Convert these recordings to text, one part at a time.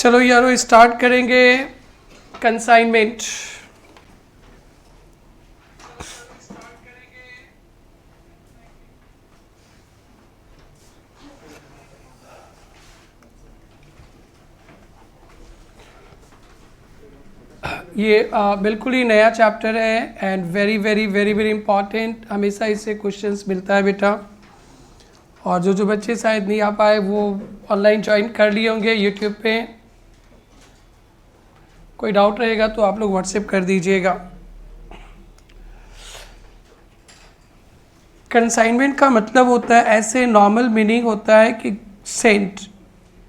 चलो यारो स्टार्ट करेंगे कंसाइनमेंट। ये बिल्कुल ही नया चैप्टर है and very very very very important. हमेशा इससे क्वेश्चंस मिलता है बेटा। और जो बच्चे शायद नहीं आ पाए वो ऑनलाइन ज्वाइन कर लिए होंगे यूट्यूब पे। कोई डाउट रहेगा तो आप लोग व्हाट्सएप कर दीजिएगा। कंसाइनमेंट का मतलब होता है, ऐसे नॉर्मल मीनिंग होता है कि सेंट,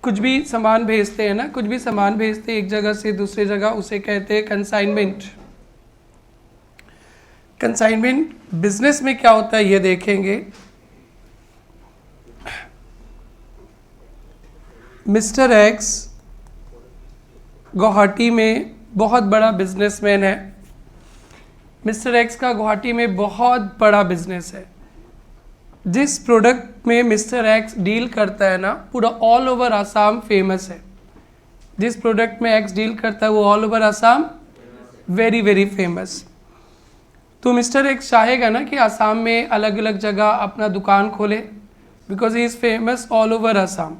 कुछ भी सामान भेजते हैं ना, कुछ भी सामान भेजते हैं एक जगह से दूसरी जगह, उसे कहते हैं कंसाइनमेंट। कंसाइनमेंट बिजनेस में क्या होता है ये देखेंगे। मिस्टर एक्स गुवाहाटी में बहुत बड़ा बिजनेसमैन है। मिस्टर एक्स का गुवाहाटी में बहुत बड़ा बिजनेस है। जिस प्रोडक्ट में मिस्टर एक्स डील करता है ना, पूरा ऑल ओवर आसाम फेमस है। जिस प्रोडक्ट में एक्स डील करता है वो all over Assam very very famous. तो मिस्टर एक्स चाहेगा ना कि आसाम में अलग अलग जगह अपना दुकान खोले, because he is famous all over Assam.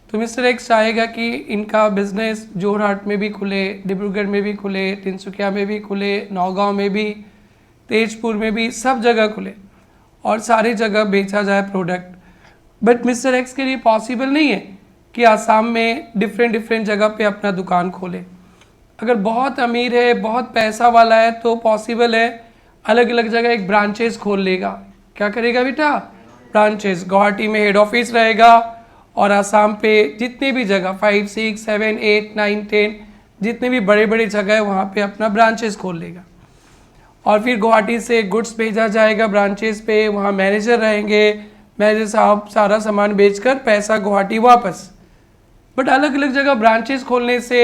तो मिस्टर एक्स चाहेगा कि इनका बिजनेस जोरहाट में भी खुले, डिब्रूगढ़ में भी खुले, तिनसुकिया में भी खुले, नौगांव में भी, तेजपुर में भी, सब जगह खुले और सारी जगह बेचा जाए प्रोडक्ट। बट मिस्टर एक्स के लिए पॉसिबल नहीं है कि आसाम में डिफरेंट जगह पे अपना दुकान खोले। अगर बहुत अमीर है, बहुत पैसा वाला है तो पॉसिबल है अलग अलग जगह एक ब्रांचेस खोल लेगा। क्या करेगा बेटा? ब्रांचेस। गुवाहाटी में हेड ऑफिस रहेगा और आसाम पे जितने भी जगह 5, 6, 7, 8, 9, 10 जितने भी बड़े बड़े जगह है वहाँ पे अपना ब्रांचेस खोल लेगा। और फिर गुवाहाटी से गुड्स भेजा जाएगा ब्रांचेस पे, वहाँ मैनेजर रहेंगे, मैनेजर साहब सारा सामान बेचकर पैसा गुवाहाटी वापस। बट अलग अलग जगह ब्रांचेस खोलने से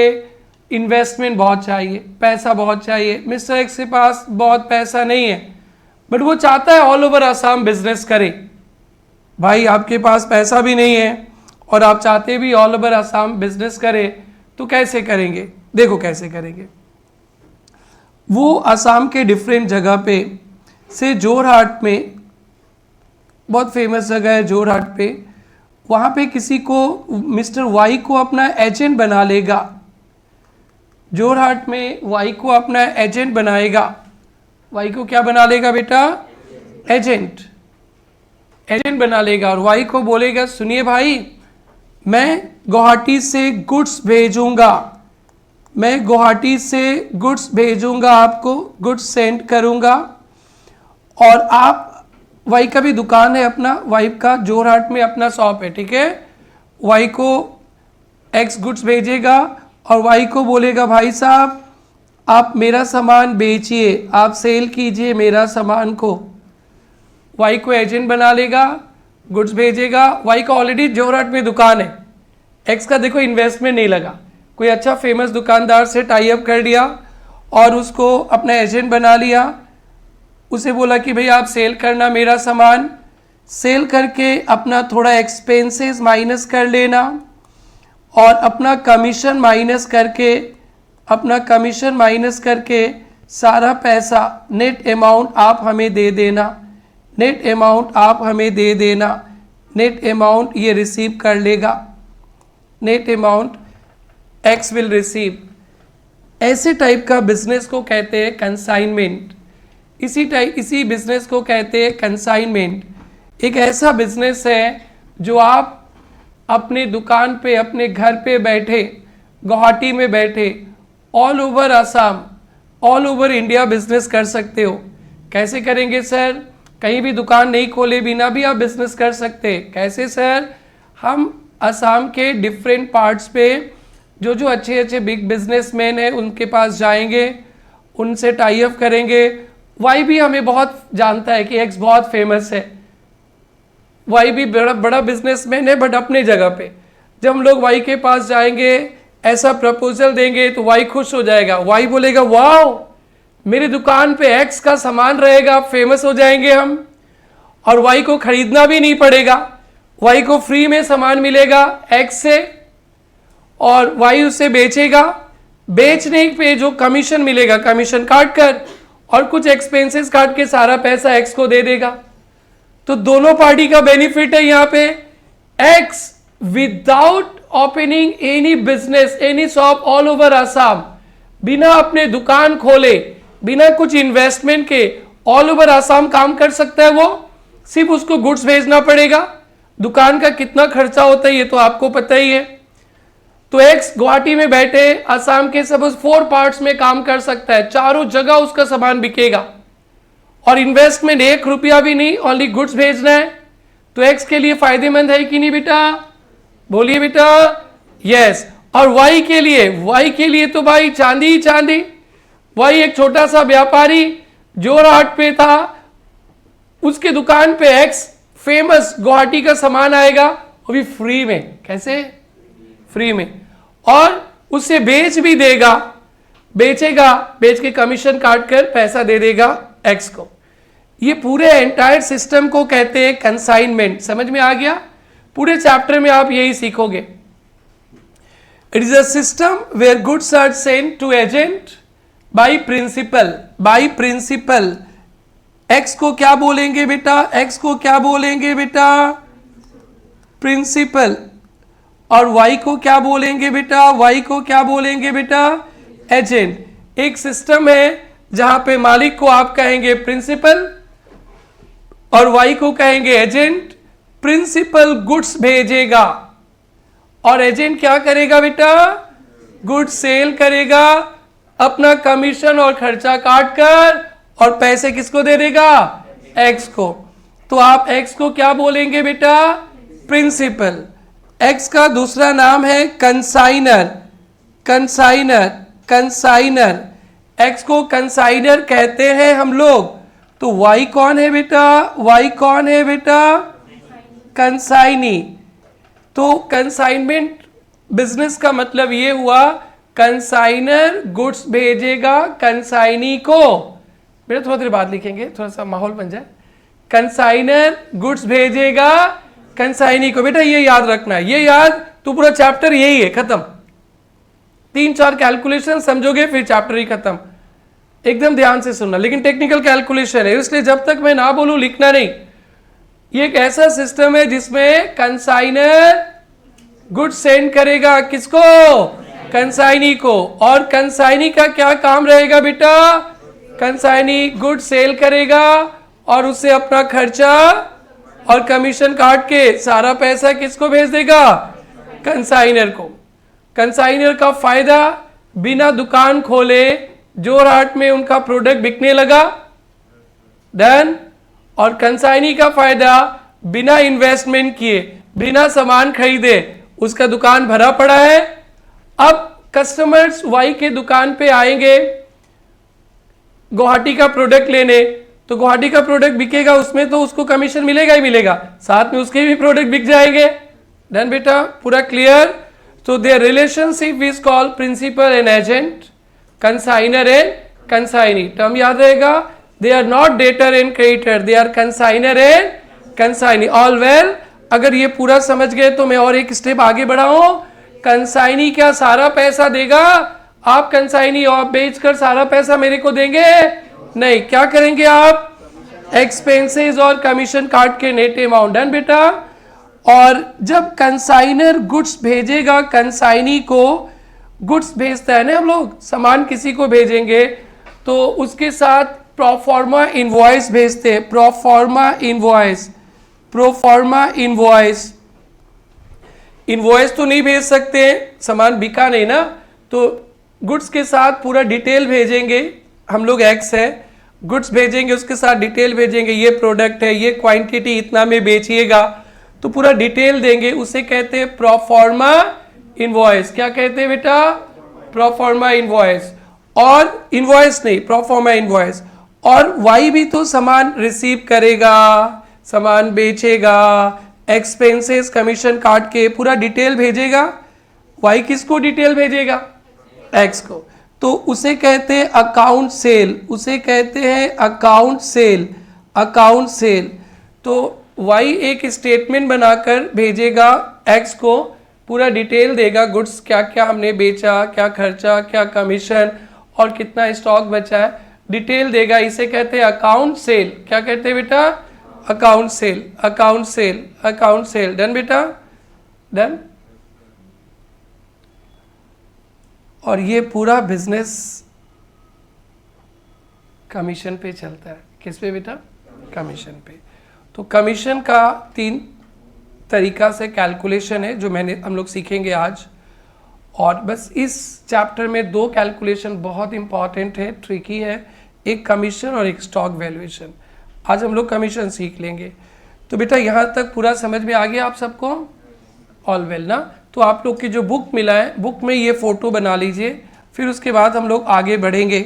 इन्वेस्टमेंट बहुत चाहिए, पैसा बहुत चाहिए। मिस्टर एक्स के पास बहुत पैसा नहीं है, बट वो चाहता है ऑल ओवर आसाम बिजनेस करे। भाई आपके पास पैसा भी नहीं है और आप चाहते भी ऑल ओवर आसाम बिजनेस करे, तो कैसे करेंगे? देखो कैसे करेंगे। वो आसाम के डिफरेंट जगह पे से जोरहाट में, बहुत फेमस जगह है जोरहाट पे, वहाँ पे किसी को मिस्टर वाई को अपना एजेंट बना लेगा। जोरहाट में वाई को अपना एजेंट बनाएगा। वाई को क्या बना लेगा बेटा? एजेंट। एजेंट बना लेगा और वाई को बोलेगा सुनिए भाई, मैं गुवाहाटी से गुड्स भेजूंगा, मैं गुवाहाटी से गुड्स भेजूंगा, आपको गुड्स सेंड करूंगा। और आप, वाई का भी दुकान है अपना, वाइफ का जोरहाट में अपना शॉप है, ठीक है। वाई को एक्स गुड्स भेजेगा और वाई को बोलेगा भाई साहब आप मेरा सामान बेचिए, आप सेल कीजिए मेरा सामान को। वाई को एजेंट बना लेगा, गुड्स भेजेगा। वाई का ऑलरेडी जोरहाट में दुकान है। एक्स का देखो इन्वेस्टमेंट नहीं लगा, कोई अच्छा फेमस दुकानदार से टाई अप कर लिया और उसको अपना एजेंट बना लिया। उसे बोला कि भाई आप सेल करना मेरा सामान, सेल करके अपना थोड़ा एक्सपेंसेस माइनस कर लेना और अपना कमीशन माइनस करके सारा पैसा नेट अमाउंट आप हमें दे देना, नेट अमाउंट आप हमें दे देना। नेट अमाउंट ये रिसीव कर लेगा, net amount x will receive. ऐसे टाइप का बिजनेस को कहते हैं कंसाइनमेंट। इसी बिजनेस को कहते हैं कंसाइनमेंट। एक ऐसा बिजनेस है जो आप अपने दुकान पे, अपने घर पे बैठे, गुवाहाटी में बैठे, all over Assam, all over India business कर सकते हो। कैसे करेंगे सर? कहीं भी दुकान नहीं खोले बिना भी आप बिजनेस कर सकते हैं। कैसे सर? हम आसाम के डिफरेंट पार्ट्स पे जो अच्छे बिग बिजनेसमैन हैं उनके पास जाएंगे, उनसे टाई अप करेंगे। वाई भी हमें बहुत जानता है कि एक्स बहुत फेमस है, वाई भी बड़ा बिजनेसमैन है बट अपने जगह पे। जब हम लोग वाई के पास जाएंगे, ऐसा प्रपोजल देंगे तो वाई खुश हो जाएगा। वाई बोलेगा वाओ, मेरी दुकान पे एक्स का सामान रहेगा, फेमस हो जाएंगे हम, और वाई को खरीदना भी नहीं पड़ेगा, वाई को फ्री में सामान मिलेगा एक्स से। और वाई उसे बेचेगा, बेचने पे जो कमीशन मिलेगा कमीशन काट कर और कुछ एक्सपेंसेस काट के सारा पैसा एक्स को दे देगा। तो दोनों पार्टी का बेनिफिट है यहाँ पे। X without opening any business any shop all over Assam, बिना अपने दुकान खोले बिना कुछ इन्वेस्टमेंट के ऑल ओवर आसाम काम कर सकता है। वो सिर्फ उसको गुड्स भेजना पड़ेगा। दुकान का कितना खर्चा होता है ये तो आपको पता ही है। तो एक्स गुवाहाटी में बैठे आसाम के सपोज 4 पार्ट्स में काम कर सकता है, चारों जगह उसका सामान बिकेगा और इन्वेस्टमेंट 1 रुपया भी नहीं, ओनली गुड्स भेजना है। तो एक्स के लिए फायदेमंद है कि नहीं बेटा, बोलिए बेटा। यस। और वाई के लिए तो भाई चांदी ही चांदी। वाई एक छोटा सा व्यापारी जोरहाट पे था, उसके दुकान पे एक्स फेमस गुवाहाटी का सामान आएगा, वो भी फ्री में। कैसे? फ्री में। और उसे बेच भी देगा, बेचेगा, बेच के कमीशन काट कर पैसा दे देगा एक्स को। ये पूरे एंटायर सिस्टम को कहते हैं कंसाइनमेंट। समझ में आ गया? पूरे चैप्टर में आप यही सीखोगे। It is a system where goods are sent to agent by principal. X को क्या बोलेंगे बेटा? एक्स को क्या बोलेंगे बेटा? प्रिंसिपल। और वाई को क्या बोलेंगे बेटा? वाई को क्या बोलेंगे बेटा? एजेंट। एक सिस्टम है जहां पे मालिक को आप कहेंगे प्रिंसिपल और वाई को कहेंगे एजेंट। प्रिंसिपल गुड्स भेजेगा और एजेंट क्या करेगा बेटा? गुड्स सेल करेगा, अपना कमीशन और खर्चा काट कर और पैसे किसको दे देगा? एक्स को। तो आप एक्स को क्या बोलेंगे बेटा? प्रिंसिपल। एक्स का दूसरा नाम है कंसाइनर। एक्स को कंसाइनर कहते हैं हम लोग। तो वाई कौन है बेटा? वाई कौन है बेटा? कंसाइनी। तो कंसाइनमेंट बिजनेस का मतलब ये हुआ कंसाइनर गुड्स भेजेगा कंसाइनी को। बेटा थोड़ा देर बाद लिखेंगे, थोड़ा सा माहौल बन जाए। कंसाइनर गुड्स भेजेगा कंसाइनी को। बेटा ये याद रखना है, ये याद तो पूरा चैप्टर यही है, खत्म। 3-4 कैलकुलेशन समझोगे फिर चैप्टर ही खत्म। एकदम ध्यान से सुनना, लेकिन टेक्निकल कैलकुलेशन है इसलिए जब तक मैं ना बोलूं लिखना नहीं। ये एक ऐसा सिस्टम है जिसमें कंसाइनर गुड्स सेंड करेगा किसको? कंसाइनी को। और कंसाइनी का क्या काम रहेगा बेटा? कंसाइनी गुड सेल करेगा और उससे अपना खर्चा और कमीशन काट के सारा पैसा किसको भेज देगा? कंसाइनर को। कंसाइनर का फायदा, बिना दुकान खोले जोरहाट में उनका प्रोडक्ट बिकने लगा, डन। और कंसाइनी का फायदा, बिना इन्वेस्टमेंट किए बिना सामान खरीदे उसका दुकान भरा पड़ा है। अब कस्टमर्स वाई के दुकान पे आएंगे गुवाहाटी का प्रोडक्ट लेने, तो गुवाहाटी का प्रोडक्ट बिकेगा, उसमें तो उसको कमीशन मिलेगा ही मिलेगा, साथ में उसके भी प्रोडक्ट बिक जाएंगे। डन बेटा, पूरा क्लियर? तो their relationship is called principal and agent, consignor and consignee. Term याद रहेगा, they are not debtor and creditor, they are consignor and consignee. All well? अगर ये पूरा समझ गए तो मैं और एक स्टेप आगे बढ़ाऊं। कंसाइनी क्या सारा पैसा देगा? आप कंसाइनी और बेचकर सारा पैसा मेरे को देंगे? नहीं। क्या करेंगे आप? एक्सपेंसेस और कमीशन काट के नेट अमाउंट। डन बेटा। और जब कंसाइनर गुड्स भेजेगा कंसाइनी को, गुड्स भेजता है ना हम लोग, सामान किसी को भेजेंगे तो उसके साथ प्रोफॉर्मा इनवॉइस भेजते हैं। प्रोफॉर्मा इनवॉइस तो नहीं भेज सकते, सामान बिका नहीं ना, तो गुड्स के साथ पूरा डिटेल भेजेंगे। हम लोग एक्स है, गुड्स भेजेंगे उसके साथ डिटेल भेजेंगे, ये प्रोडक्ट है, ये क्वांटिटी इतना में बेचिएगा, तो पूरा डिटेल देंगे। उसे कहते हैं प्रोफॉर्मा इनवॉइस। क्या कहते हैं बेटा? Proforma invoice. और इनवॉइस नहीं, प्रोफॉर्मा इनवॉइस। और वाई भी तो सामान रिसीव करेगा, सामान बेचेगा, एक्सपेंसेस कमीशन काट के पूरा डिटेल भेजेगा। वाई किसको डिटेल भेजेगा? एक्स को। तो उसे कहते हैं अकाउंट सेल, उसे कहते हैं अकाउंट सेल। तो वाई एक स्टेटमेंट बनाकर भेजेगा एक्स को पूरा डिटेल देगा, गुड्स क्या क्या हमने बेचा, क्या खर्चा, क्या कमीशन और कितना स्टॉक बचा है, डिटेल देगा। इसे कहते हैं अकाउंट सेल। क्या कहते हैं बेटा? Account cell, account cell, account cell. Done बेटा? डन। और ये पूरा बिजनेस कमीशन पे चलता है। किस पे बेटा? कमीशन पे। तो कमीशन का 3 तरीका से कैलकुलेशन है जो हम लोग सीखेंगे आज। और बस इस चैप्टर में 2 कैलकुलेशन बहुत इंपॉर्टेंट है, ट्रिकी है, एक कमीशन और एक स्टॉक वैल्यूएशन। आज हम लोग कमीशन सीख लेंगे। तो बेटा यहाँ तक पूरा समझ में आ गया आप सबको? ऑल वेल ना? तो आप लोग की जो बुक मिला है, बुक में ये फ़ोटो बना लीजिए, फिर उसके बाद हम लोग आगे बढ़ेंगे।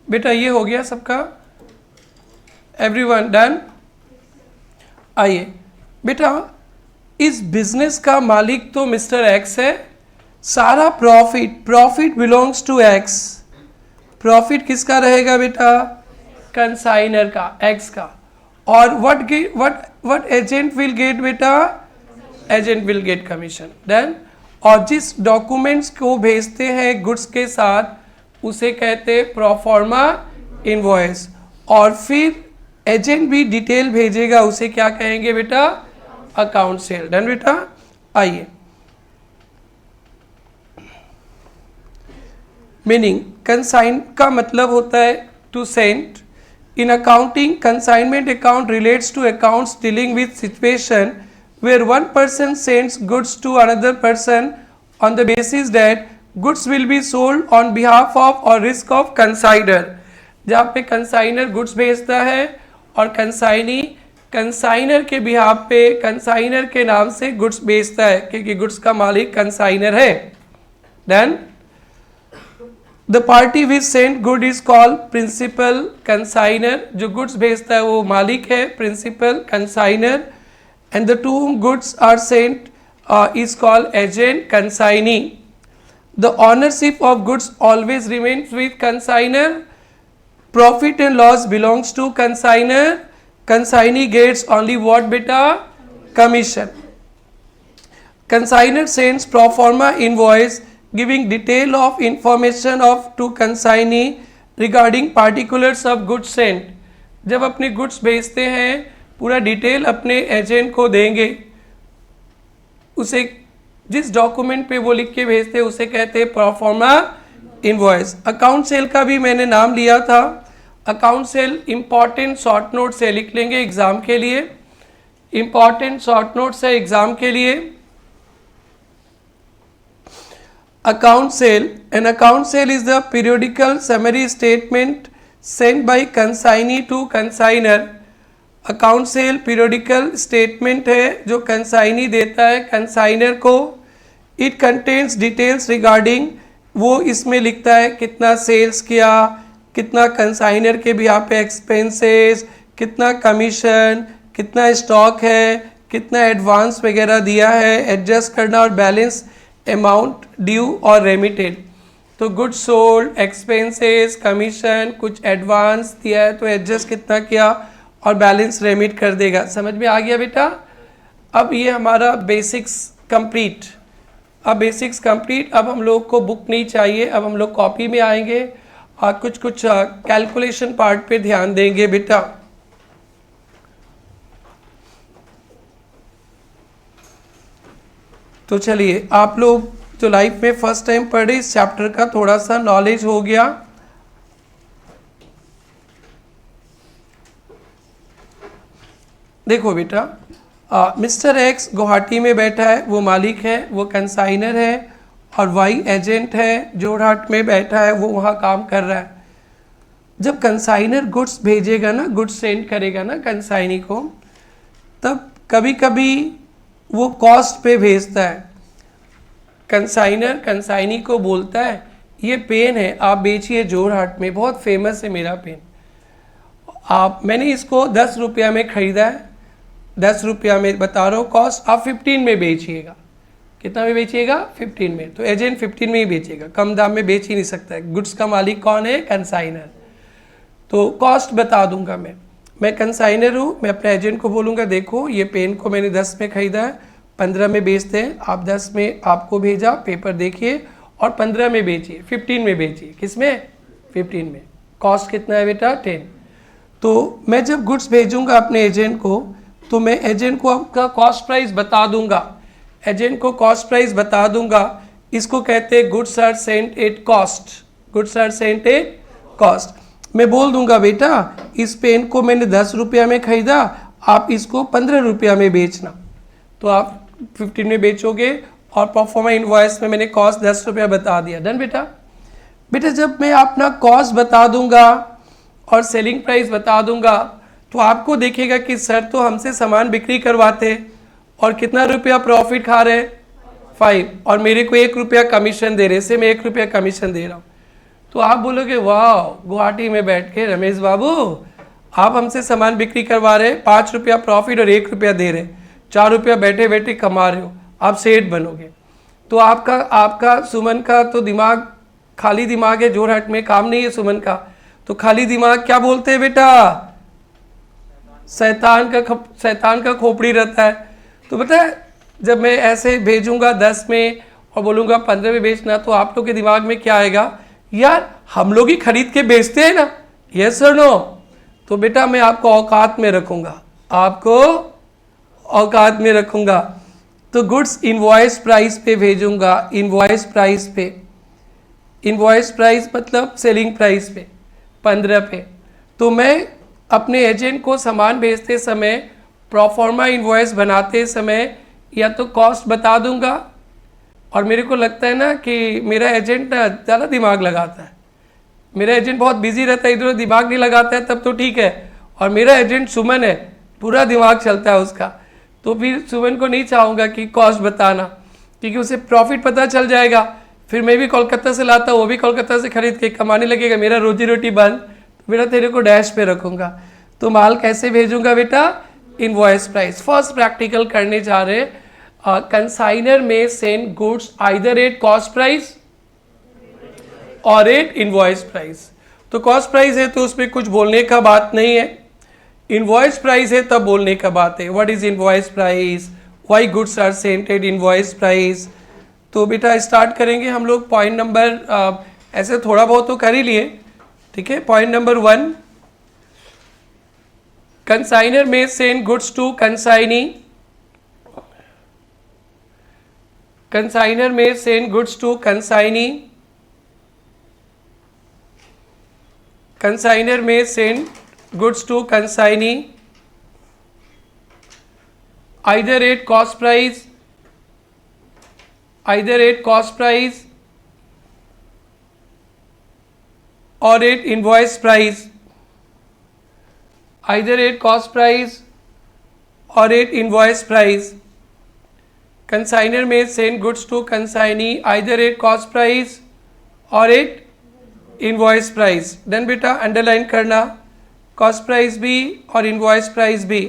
बेटा ये हो गया सबका? Everyone done? आइए बेटा, इस बिजनेस का मालिक तो मिस्टर एक्स है। सारा profit belongs to X. Profit किसका रहेगा बेटा? कंसाइनर का, एक्स का। और व्हाट एजेंट विल गेट बेटा? Agent will get commission. Done. और जिस डॉक्यूमेंट्स को भेजते हैं गुड्स के साथ उसे कहते हैं प्रोफॉर्मा इनवॉइस। और फिर एजेंट भी डिटेल भेजेगा, उसे क्या कहेंगे बेटा? Account cell. डन बेटा? आइए, मीनिंग कंसाइन का मतलब होता है to send. In accounting, consignment account relates to accounts dealing with situation where one person sends goods to another person on the basis that goods will be sold on behalf of or risk of consignor। जहाँ पे consignor goods भेजता है और consignee consignor के behalf पे consignor के नाम से गुड्स बेचता है, क्योंकि गुड्स का मालिक कंसाइनर है। Then the party which sent good is called principal consignor. जो गुड्स भेजता है वो मालिक है, principal consignor. And the to whom goods are sent is called agent consignee. The ownership of goods always remains with consignor. Profit and loss belongs to consignor. Consignee gets only what beta? Commission. Consignor sends pro forma invoice giving detail of information of to consignee regarding particulars of goods sent. जब अपने goods भेजते हैं पूरा detail अपने agent को देंगे, उसे जिस डॉक्यूमेंट पे वो लिख के भेजते हैं उसे कहते हैं प्रोफॉर्मा इनवॉइस। अकाउंट सेल का भी मैंने नाम लिया था। Account cell important short note से लिख लेंगे एग्जाम के लिए, इंपॉर्टेंट शॉर्ट नोट से एग्जाम के लिए। Account sale. An account sale is the periodical summary statement sent by consignee to consignor. Account cell periodical statement है जो कंसाइनी देता है कंसाइनर को. इट कंटेन्स डिटेल्स रिगार्डिंग, वो इसमें लिखता है कितना सेल्स किया, कितना कंसाइनर के भी यहाँ पे एक्सपेंसेस, कितना कमीशन, कितना स्टॉक है, कितना एडवांस वगैरह दिया है, एडजस्ट करना और बैलेंस अमाउंट ड्यू और रेमिटेड. तो गुड सोल्ड, एक्सपेंसेस, कमीशन, कुछ एडवांस दिया है तो एडजस्ट कितना किया और बैलेंस रेमिट कर देगा. समझ में आ गया बेटा? अब ये हमारा बेसिक्स कंप्लीट. अब बेसिक्स कंप्लीट. अब हम लोग को बुक नहीं चाहिए, अब हम लोग कॉपी में आएंगे और कुछ कुछ कैलकुलेशन पार्ट पे ध्यान देंगे बेटा. तो चलिए, आप लोग जो लाइफ में फर्स्ट टाइम पढ़े इस चैप्टर का थोड़ा सा नॉलेज हो गया. देखो बेटा, मिस्टर एक्स गुवाहाटी में बैठा है, वो मालिक है, वो कंसाइनर है, और वाई एजेंट है जोरहाट में बैठा है, वो वहाँ काम कर रहा है. जब कंसाइनर गुड्स भेजेगा ना, गुड्स सेंड करेगा ना कंसाइनी को, तब कभी कभी वो कॉस्ट पे भेजता है. कंसाइनर कंसाइनी को बोलता है ये पेन है, आप बेचिए जोरहाट में, बहुत फेमस है मेरा पेन. मैंने इसको 10 रुपया में ख़रीदा है, 10 रुपया में बता रहा हूँ कॉस्ट, आप 15 में बेचिएगा. कितना में बेचिएगा? 15 में. तो एजेंट 15 में ही बेचेगा, कम दाम में बेच ही नहीं सकता है. गुड्स का मालिक कौन है? कंसाइनर. तो कॉस्ट बता दूंगा मैं कंसाइनर हूँ, मैं अपने एजेंट को बोलूँगा देखो ये पेन को मैंने 10 में ख़रीदा है, 15 में बेचते हैं, आप 10 में आपको भेजा, पेपर देखिए और 15 में बेचिए, 15 में बेचिए. किस में? 15 में. कॉस्ट कितना है बेटा? 10. तो मैं जब गुड्स भेजूँगा अपने एजेंट को, तो मैं एजेंट को आपका कॉस्ट प्राइस बता दूंगा. एजेंट को कॉस्ट प्राइस बता दूंगा. इसको कहते हैं goods are sent at cost. Goods are sent at cost. मैं बोल दूंगा बेटा इस पेन को मैंने 10 रुपया में ख़रीदा, आप इसको 15 रुपया में बेचना. तो आप 15 में बेचोगे और परफॉर्मा इनवॉइस में मैंने कॉस्ट 10 रुपया बता दिया. डन बेटा? बेटा जब मैं अपना कॉस्ट बता दूंगा और सेलिंग प्राइस बता दूंगा, तो आपको देखेगा कि सर तो हमसे सामान बिक्री करवाते और कितना रुपया प्रॉफिट खा रहे? 5, और मेरे को 1 रुपया कमीशन दे रहे से मैं 1 रुपया कमीशन दे रहा हूँ. तो आप बोलोगे वाह, गुवाहाटी में बैठ के रमेश बाबू आप हमसे सामान बिक्री करवा रहे, 5 रुपया प्रॉफिट और 1 रुपया दे रहे, 4 रुपया बैठे बैठे कमा रहे हो, आप सेठ बनोगे. तो आपका सुमन का तो दिमाग खाली दिमाग है, जोरहाट में काम नहीं है सुमन का. तो खाली दिमाग क्या बोलते हैं बेटा? शैतान का खोपड़ी रहता है. तो पता है जब मैं ऐसे भेजूंगा 10 में और बोलूँगा 15 में बेचना, तो आप लोग के दिमाग में क्या आएगा? यार हम लोग ही खरीद के बेचते हैं ना, यस और नो. तो बेटा मैं आपको औकात में रखूँगा, आपको औकात में रखूँगा. तो गुड्स इनवॉइस प्राइस पे भेजूँगा, इनवॉइस प्राइस पे. इनवॉइस प्राइस मतलब सेलिंग प्राइस पे 15 पे. तो मैं अपने एजेंट को सामान भेजते समय, प्रोफॉर्मा इनवॉइस बनाते समय या तो कॉस्ट बता दूंगा, और मेरे को लगता है ना कि मेरा एजेंट ना ज़्यादा दिमाग लगाता है, मेरा एजेंट बहुत बिजी रहता है, इधर दिमाग नहीं लगाता है, तब तो ठीक है. और मेरा एजेंट सुमन है, पूरा दिमाग चलता है उसका. तो फिर सुमन को नहीं चाहूँगा कि कॉस्ट बताना, क्योंकि उसे प्रॉफिट पता चल जाएगा. फिर मैं भी कोलकाता से लाता हूँ, वो भी कोलकाता से खरीद के कमाने लगेगा, मेरा रोजी रोटी बंद. बेटा तेरे को डैश पे रखूँगा. तो माल कैसे भेजूंगा बेटा? Invoice price. फर्स्ट प्रैक्टिकल करने जा रहे. Consignor may send goods either at cost price और एट इनवॉइस प्राइस. तो कॉस्ट प्राइस है तो उसमें कुछ बोलने का बात नहीं है, इनवॉइस प्राइस है तब बोलने का बात है. What is invoice price, why goods are sent at invoice price. तो बेटा स्टार्ट करेंगे हम लोग. पॉइंट नंबर ऐसे थोड़ा बहुत तो कर ही लिए, ठीक है. Point number 1, consignor may send goods to consignee. Consignor may send goods to consignee. Consignor may send goods to consignee either at cost price, either at cost price or at invoice price, either at cost price or at invoice price. Consignor may send goods to consignee either at cost price or at invoice price. Then बेटा underline करना, cost price भी और invoice price भी.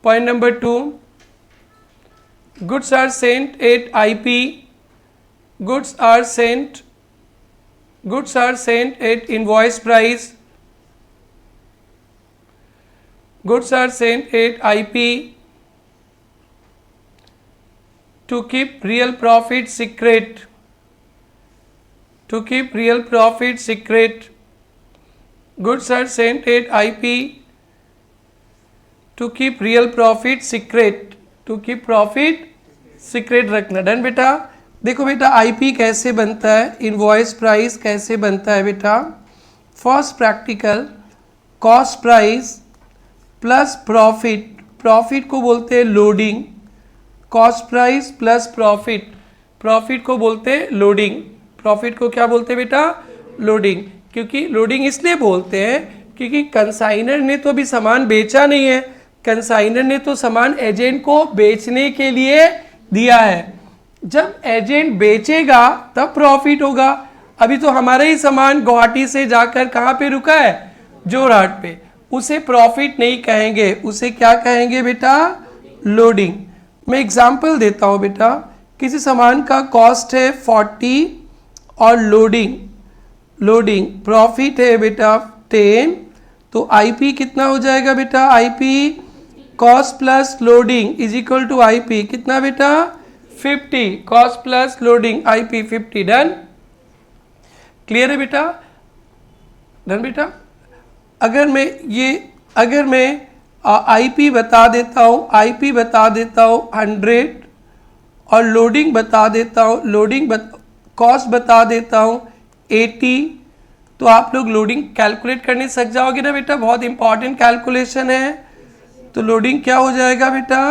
Point number 2, goods are sent at IP. Goods are sent at invoice price. Goods are sent at IP to keep real profit secret. To keep real profit secret. Goods are sent at IP to keep real profit secret. To keep profit secret रखना. Done बेटा. देखो बेटा IP कैसे बनता है, invoice price कैसे बनता है बेटा. First practical, cost price plus profit. Profit को बोलते हैं loading. Cost price plus profit, profit को बोलते हैं लोडिंग. प्रॉफिट को क्या बोलते हैं बेटा, लोडिंग. क्योंकि लोडिंग इसलिए बोलते हैं क्योंकि कंसाइनर ने तो अभी सामान बेचा नहीं है, कंसाइनर ने तो सामान एजेंट को बेचने के लिए दिया है. जब एजेंट बेचेगा तब प्रॉफिट होगा. अभी तो हमारा ही सामान गुवाहाटी से जाकर कहाँ पे रुका है, जोरहाट पे. उसे प्रॉफिट नहीं कहेंगे, उसे क्या कहेंगे बेटा, लोडिंग. मैं एग्जांपल देता हूँ बेटा. किसी सामान का कॉस्ट है 40 और लोडिंग प्रॉफिट है बेटा 10, तो आईपी कितना हो जाएगा बेटा, IP cost plus loading is equal to IP कितना बेटा 50. Cost plus loading IP 50. Done, clear है बेटा, डन बेटा. अगर मैं आईपी बता देता हूँ, आईपी बता देता हूँ 100 और लोडिंग बता देता हूँ, कॉस्ट बता देता हूँ 80, तो आप लोग लोडिंग कैलकुलेट करने सक जाओगे ना बेटा. बहुत इंपॉर्टेंट कैलकुलेशन है. तो लोडिंग क्या हो जाएगा बेटा,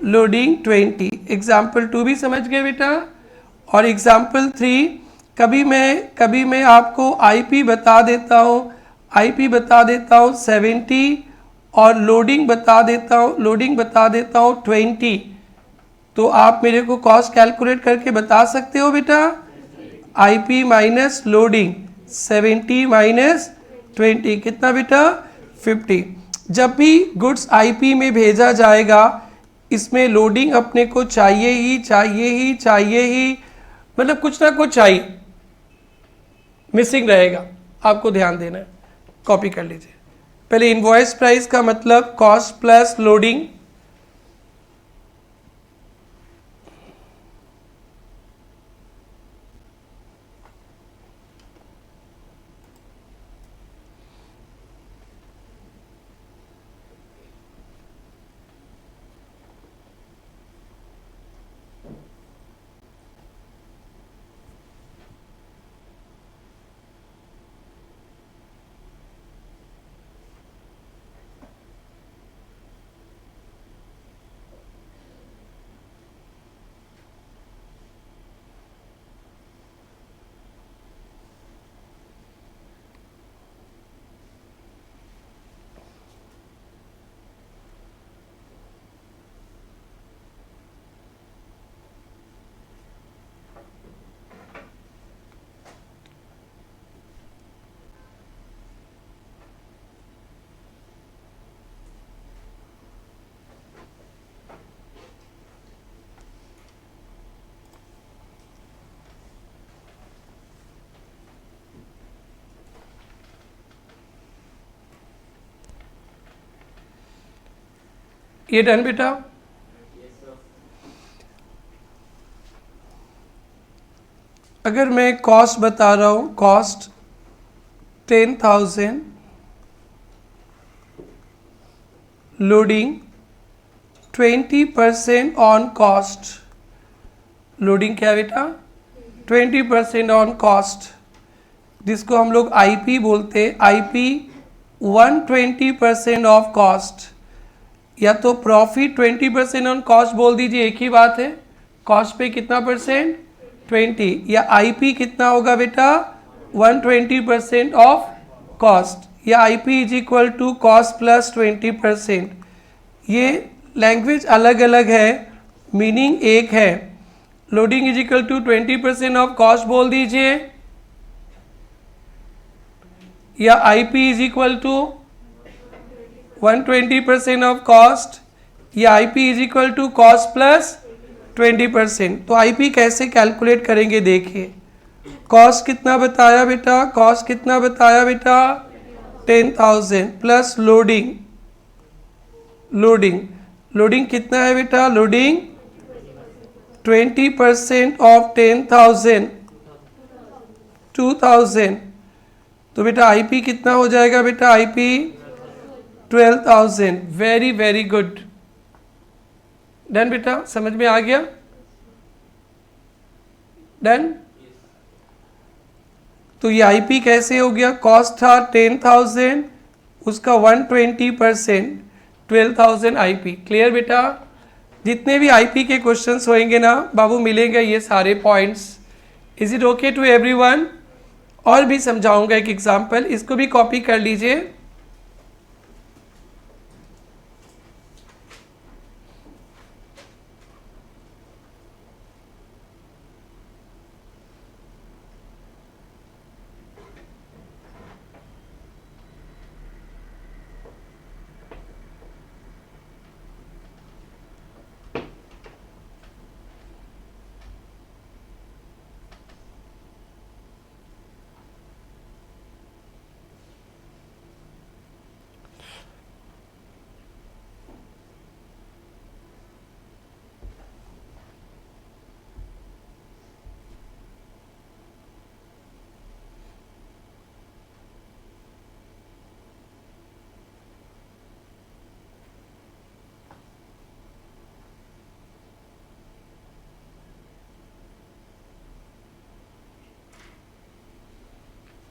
लोडिंग 20. एग्जाम्पल 2 भी समझ गए बेटा. और एग्जाम्पल 3, कभी मैं आपको आईपी बता देता हूँ, आईपी बता देता हूँ 70 और लोडिंग बता देता हूँ 20, तो आप मेरे को कॉस्ट कैलकुलेट करके बता सकते हो बेटा. आईपी माइनस लोडिंग 70 माइनस 20 कितना बेटा 50. जब भी गुड्स आईपी में भेजा जाएगा इसमें लोडिंग अपने को चाहिए ही, मतलब कुछ ना कुछ चाहिए, मिसिंग रहेगा. आपको ध्यान देना है, कॉपी कर लीजिए. पहले इनवॉइस प्राइस का मतलब कॉस्ट प्लस लोडिंग. ये डन बेटा. अगर मैं कॉस्ट बता रहा हूँ, cost 10,000, loading 20% on cost. Loading क्या बेटा 20% ऑन कॉस्ट, जिसको हम लोग आईपी बोलते हैं. आईपी 120% ऑफ कॉस्ट, या तो प्रॉफिट 20% ऑन कॉस्ट बोल दीजिए, एक ही बात है. कॉस्ट पे कितना परसेंट 20 या आईपी कितना होगा बेटा 120% ऑफ कॉस्ट या IP is equal to cost plus 20%। ये लैंग्वेज अलग अलग है, मीनिंग एक है। Loading is equal to 20% of cost बोल दीजिए या IP is equal to 120% of cost या IP is equal to cost plus 20%। तो आईपी कैसे कैलकुलेट करेंगे देखिए। कॉस्ट कितना बताया बेटा, कॉस्ट कितना बताया बेटा 10,000 प्लस लोडिंग, लोडिंग कितना है बेटा, लोडिंग 20% ऑफ 10,000 2,000। तो बेटा आईपी कितना हो जाएगा बेटा, IP 12,000। Very very good, done बेटा, समझ में आ गया, डन। तो ये आईपी कैसे हो गया, कॉस्ट था 10,000 उसका 120% 12,000 आईपी। क्लियर बेटा। जितने भी आईपी के क्वेश्चंस होंगे ना बाबू मिलेंगे ये सारे points. Is it okay to everyone. और भी समझाऊंगा एक एग्जांपल, इसको भी कॉपी कर लीजिए।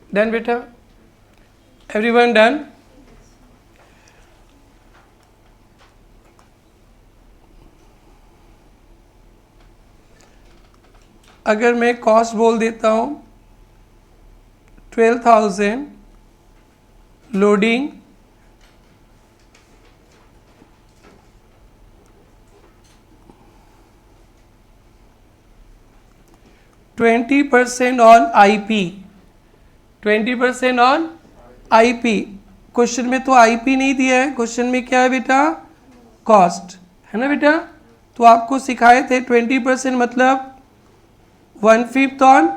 डन बेटा, एवरीवन डन। अगर मैं कॉस्ट बोल देता हूँ 12,000 loading 20% on IP, 20% on IP. Question में तो आईपी नहीं दिया है, क्वेश्चन में क्या है बेटा, कॉस्ट है ना बेटा। तो आपको सिखाए थे 20% मतलब 1/5 ऑन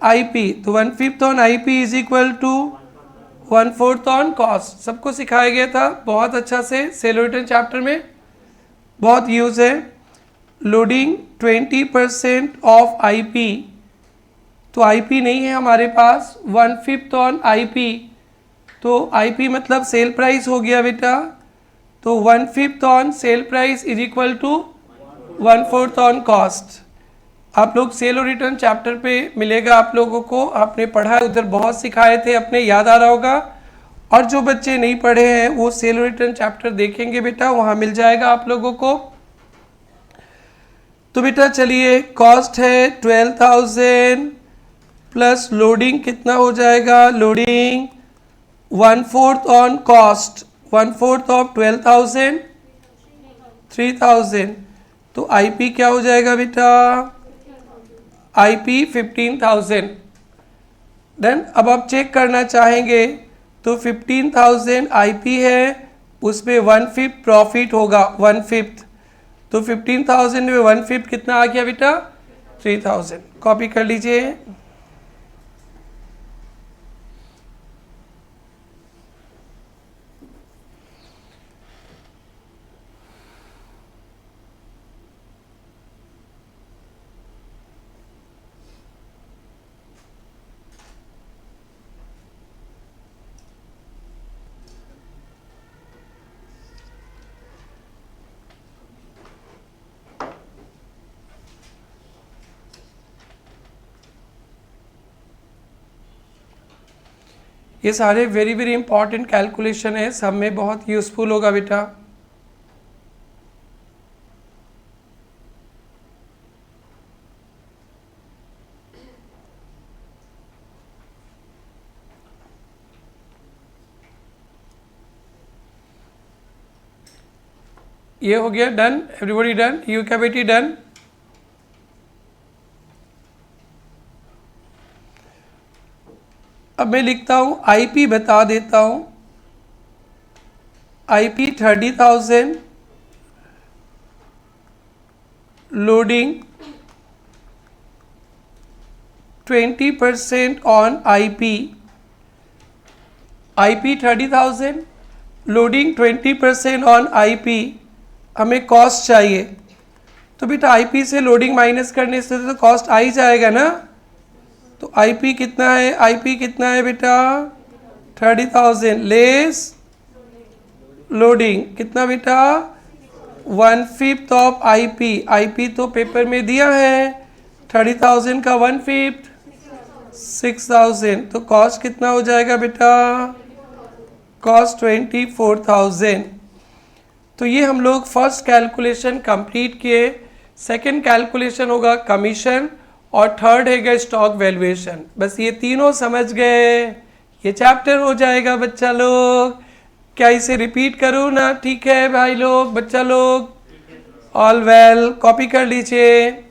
आईपी, तो 1/5 on IP is equal to 1/4 on cost. सबको सिखाया गया था बहुत अच्छा से, सेल रिटर्न चैप्टर में बहुत यूज है। लोडिंग 20% ऑफ आईपी, तो आईपी नहीं है हमारे पास, 1/5 ऑन आईपी, तो आईपी मतलब सेल प्राइस हो गया बेटा। तो 1/5 on sale price is equal to 1/4 on cost. आप लोग सेल और रिटर्न चैप्टर पे मिलेगा आप लोगों को, आपने पढ़ा है उधर बहुत सिखाए थे, अपने याद आ रहा होगा। और जो बच्चे नहीं पढ़े हैं वो सेल और रिटर्न चैप्टर देखेंगे बेटा, वहाँ मिल जाएगा आप लोगों को। तो बेटा चलिए, कॉस्ट है 12,000 प्लस लोडिंग कितना हो जाएगा, लोडिंग 1/4 ऑन कॉस्ट, 1/4 ऑफ 12,000 3,000। तो आईपी क्या हो जाएगा बेटा, आईपी 15,000। देन अब आप चेक करना चाहेंगे तो 15,000 आईपी है, उसमें 1/5 प्रॉफिट होगा, 1/5। तो 15,000 में 1/5 कितना आ गया बेटा, 3,000। कॉपी कर लीजिए। ये सारे वेरी वेरी इंपॉर्टेंट कैलकुलेशन है, सब में बहुत यूजफुल होगा बेटा। ये हो गया डन, एवरीबॉडी डन, यू क्या बेटी डन। अब मैं लिखता हूँ आईपी बता देता हूँ, IP 30,000, loading 20% on IP, IP 30,000, loading 20% on IP. हमें कॉस्ट चाहिए, तो बेटा आईपी से लोडिंग माइनस करने से तो कॉस्ट आ ही जाएगा ना। तो आईपी कितना है, आईपी कितना है बेटा 30,000 लेस लोडिंग कितना बेटा 1/5 ऑफ आईपी। आईपी तो पेपर में दिया है 30,000 का 1/5 6,000, तो कॉस्ट कितना हो जाएगा बेटा, कॉस्ट 24,000। तो ये हम लोग फर्स्ट कैलकुलेशन कंप्लीट किए। सेकंड कैलकुलेशन होगा कमीशन और थर्ड है स्टॉक वैल्यूएशन। बस ये तीनों समझ गए, ये चैप्टर हो जाएगा बच्चा लोग। क्या इसे रिपीट करूँ ना, ठीक है भाई लोग, बच्चा लोग, ऑल वेल, कॉपी कर लीजिए।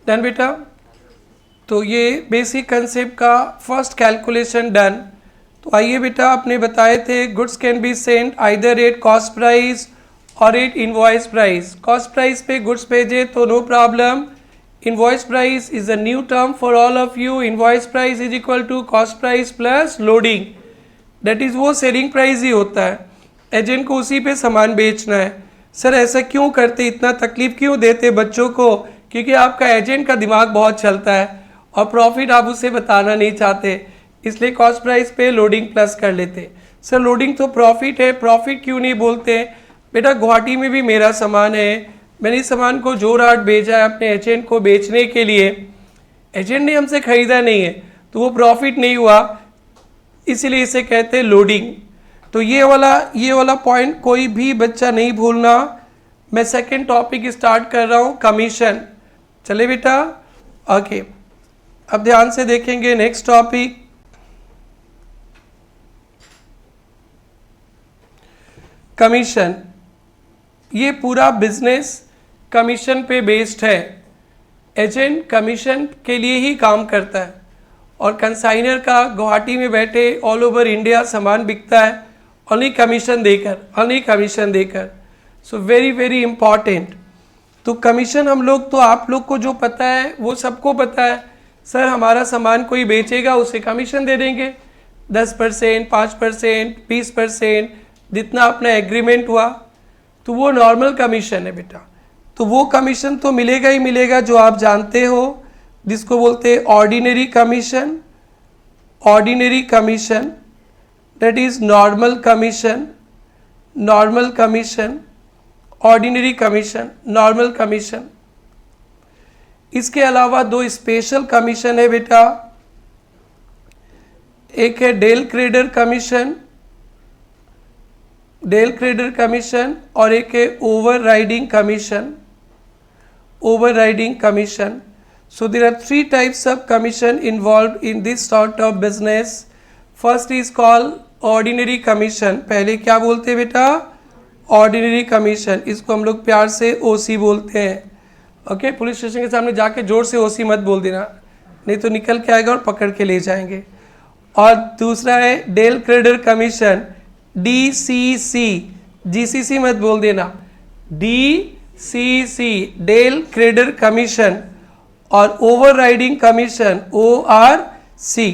डन बेटा, तो ये बेसिक कंसेप्ट का फर्स्ट कैलकुलेशन डन। तो आइए बेटा, आपने बताए थे goods can be sent either at cost price और at invoice price. Cost price पे गुड्स भेजे तो no problem. Invoice price is a new term for all of you. Invoice price is equal to cost price plus loading, that is वो selling price ही होता है। Agent को उसी पे सामान बेचना है। सर ऐसा क्यों करते, इतना तकलीफ क्यों देते बच्चों को? क्योंकि आपका एजेंट का दिमाग बहुत चलता है और प्रॉफिट आप उसे बताना नहीं चाहते, इसलिए कॉस्ट प्राइस पे लोडिंग प्लस कर लेते। सर लोडिंग तो प्रॉफिट है, प्रॉफिट क्यों नहीं बोलते? बेटा गुवाहाटी में भी मेरा सामान है, मैंने इस सामान को जोरहाट भेजा है अपने एजेंट को बेचने के लिए। एजेंट ने हमसे खरीदा नहीं है तो वो प्रॉफिट नहीं हुआ, इसीलिए इसे कहते हैं लोडिंग। तो ये वाला पॉइंट कोई भी बच्चा नहीं भूलना। मैं सेकंड टॉपिक स्टार्ट कर रहा हूँ, कमीशन। चले बेटा, ओके। अब ध्यान से देखेंगे नेक्स्ट टॉपिक, कमीशन। ये पूरा बिजनेस कमीशन पे बेस्ड है। एजेंट कमीशन के लिए ही काम करता है और कंसाइनर का गुवाहाटी में बैठे ऑल ओवर इंडिया सामान बिकता है ओनली कमीशन देकर, ओनली कमीशन देकर। So very very important. तो कमीशन हम लोग, तो आप लोग को जो पता है वो सबको पता है। सर हमारा सामान कोई बेचेगा उसे कमीशन दे देंगे 10%, 5%, 20%, जितना अपना एग्रीमेंट हुआ, तो वो नॉर्मल कमीशन है बेटा। तो वो कमीशन तो मिलेगा ही मिलेगा जो आप जानते हो, जिसको बोलते हैं ordinary commission. Ordinary commission that is normal commission, normal commission, ordinary commission, normal commission. इसके अलावा दो स्पेशल कमीशन है बेटा, एक है del credere commission, del credere commission, और एक है over riding commission, over riding commission. So there are 3 types of commission involve in this sort of business. First is called ordinary commission. पहले क्या बोलते हैं बेटा, ऑर्डिनरी कमीशन। इसको हम लोग प्यार से ओसी बोलते हैं। ओके, पुलिस स्टेशन के सामने जाके जोर से ओसी मत बोल देना, नहीं तो निकल के आएगा और पकड़ के ले जाएंगे। और दूसरा है del credere commission, DCC, GCC मत बोल देना, DCC, डेल क्रेडर कमीशन। और over riding commission, ORC।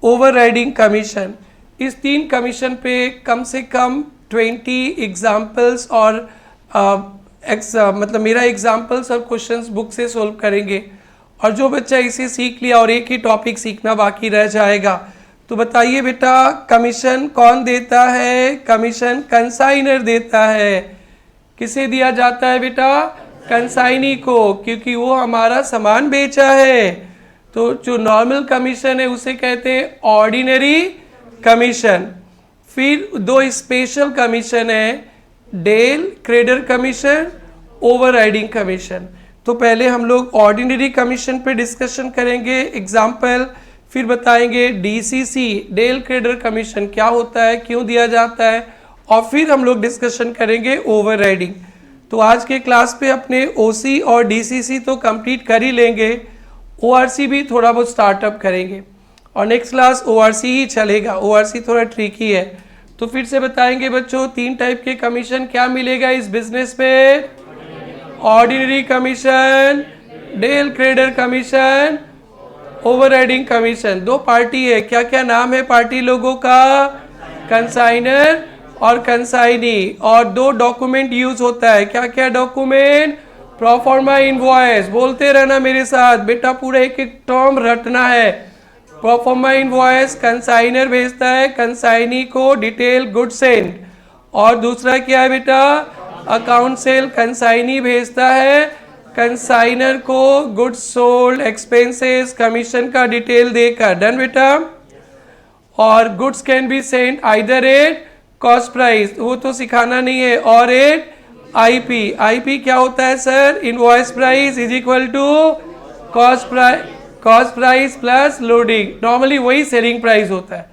Overriding commission. इस 3 कमीशन पे कम से कम 20 एग्जाम्पल्स और मतलब मेरा एग्जाम्पल्स और क्वेश्चंस बुक से सोल्व करेंगे। और जो बच्चा इसे सीख लिया और एक ही टॉपिक सीखना बाकी रह जाएगा, तो बताइए बेटा कमीशन कौन देता है? कमीशन कंसाइनर देता है। किसे दिया जाता है बेटा? कंसाइनी को, क्योंकि वो हमारा सामान बेचा है। तो जो नॉर्मल कमीशन है उसे कहते हैं ऑर्डिनरी कमीशन। फिर 2 स्पेशल कमीशन है, del creditor commission, overriding commission. तो पहले हम लोग ऑर्डिनरी कमीशन पे डिस्कशन करेंगे एग्जाम्पल, फिर बताएंगे डीसीसी डेल क्रेडिटर कमीशन क्या होता है, क्यों दिया जाता है, और फिर हम लोग डिस्कशन करेंगे ओवरराइडिंग। तो आज के क्लास पे अपने ओसी और डीसीसी तो कंप्लीट कर ही लेंगे, ओआरसी भी थोड़ा बहुत स्टार्टअप करेंगे और नेक्स्ट क्लास ओआरसी ही चलेगा। ओआरसी थोड़ा ट्रिकी है। तो फिर से बताएंगे बच्चों 3 टाइप के कमीशन क्या मिलेगा इस बिजनेस पे? Ordinary commission, del creditor commission, overriding commission. 2 party है, क्या क्या नाम है पार्टी लोगों का? कंसाइनर और कंसाइनी। और 2 डॉक्यूमेंट यूज होता है, क्या क्या डॉक्यूमेंट? Proforma invoice. बोलते रहना मेरे साथ बेटा, पूरा एक एक टर्म रटना है। प्रोफॉर्मा इनवॉइस कंसाइनर भेजता है कंसाइनी को डिटेल गुड सेंड। और दूसरा क्या है बेटा? अकाउंट सेल कंसाइनी भेजता है कंसाइनर को गुड्स सोल्ड, एक्सपेंसेस, कमीशन का डिटेल देकर। डन बेटा। और goods can be send either at cost price, वो तो सिखाना नहीं है, और एट आईपी। आईपी क्या होता है sir? Invoice price is equal to cost price plus loading. Normally वही सेलिंग प्राइस होता है,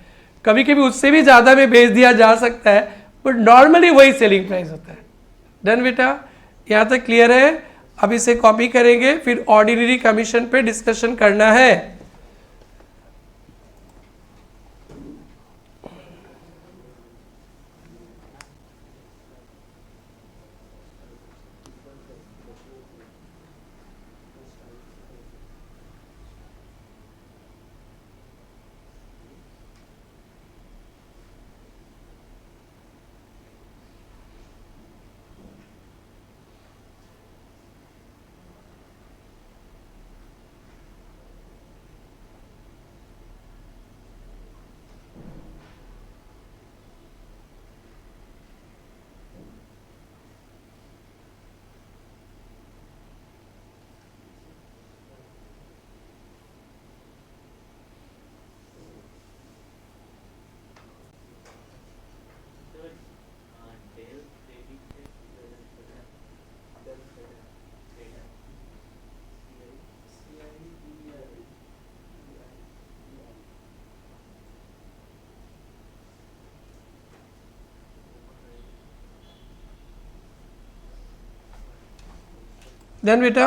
कभी कभी उससे भी ज़्यादा में भेज दिया जा सकता है, बट नॉर्मली वही सेलिंग प्राइस होता है। डन बेटा, यहाँ तक क्लियर है? अब इसे कॉपी करेंगे, फिर ऑर्डिनरी कमीशन पे डिस्कशन करना है। डन बेटा,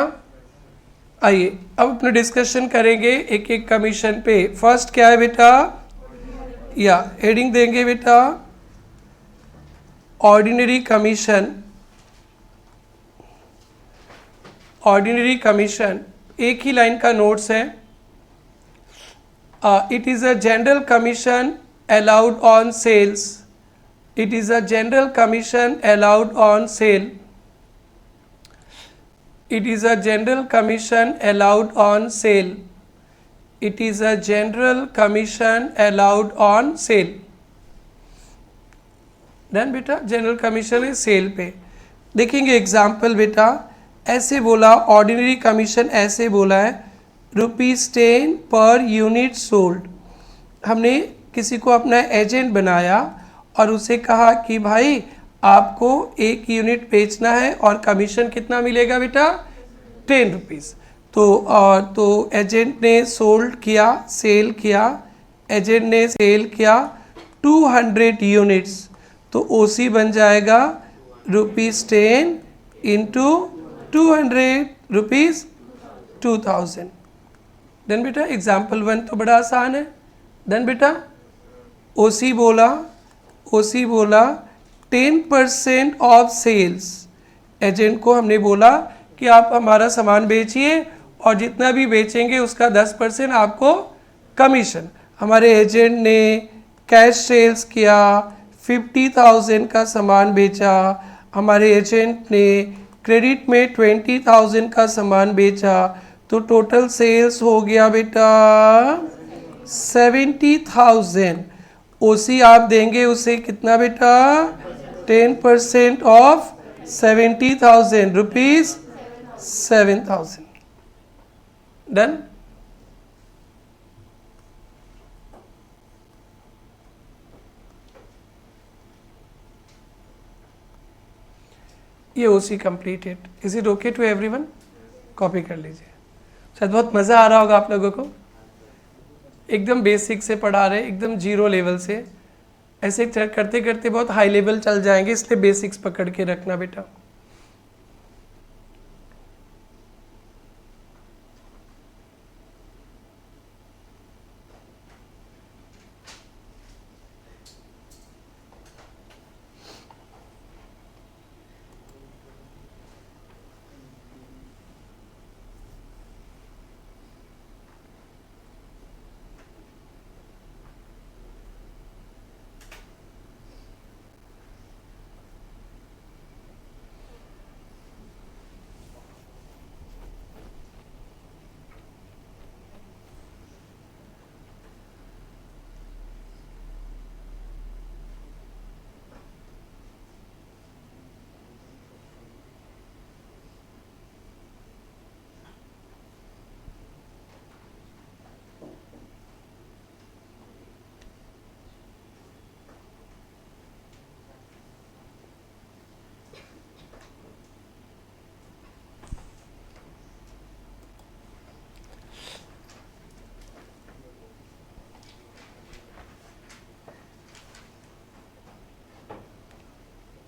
आइए अब अपने डिस्कशन करेंगे एक एक कमीशन पे। फर्स्ट क्या है बेटा? या हेडिंग देंगे बेटा ऑर्डिनरी कमीशन। ऑर्डिनरी कमीशन एक ही लाइन का नोट्स है। It is a general commission allowed on sales. It is a general commission allowed on sale. It is a general commission allowed on sale. It is a general commission allowed on sale. Done बेटा, general commission है cell पे। देखेंगे example बेटा, ऐसे बोला ordinary commission, ऐसे बोला है ₹10 पर यूनिट सोल्ड। हमने किसी को अपना एजेंट बनाया और उसे कहा कि भाई आपको 1 यूनिट बेचना है और कमीशन कितना मिलेगा बेटा? ₹10। तो एजेंट ने सोल्ड किया, सेल किया, एजेंट ने सेल किया 200 यूनिट्स, तो ओसी बन जाएगा ₹10 इंटू 200 ₹2000। डन बेटा, एग्जाम्पल 1 तो बड़ा आसान है। डन बेटा, ओसी बोला 10% ऑफ सेल्स। एजेंट को हमने बोला कि आप हमारा सामान बेचिए और जितना भी बेचेंगे उसका 10% आपको कमीशन। हमारे एजेंट ने कैश सेल्स किया, 50,000 का सामान बेचा, हमारे एजेंट ने क्रेडिट में 20,000 का सामान बेचा, तो टोटल सेल्स हो गया बेटा 70,000। ओसी आप देंगे उसे कितना बेटा, 10% ऑफ 70,000 रुपीज 7,000। डन। ये OC completed. Is it okay to everyone? Copy कर लीजिए। शायद बहुत मज़ा आ रहा होगा आप लोगों को। एकदम बेसिक से पढ़ा रहे, एकदम जीरो लेवल से। ऐसे करते करते बहुत हाई लेवल चल जाएंगे, इसलिए बेसिक्स पकड़ के रखना बेटा।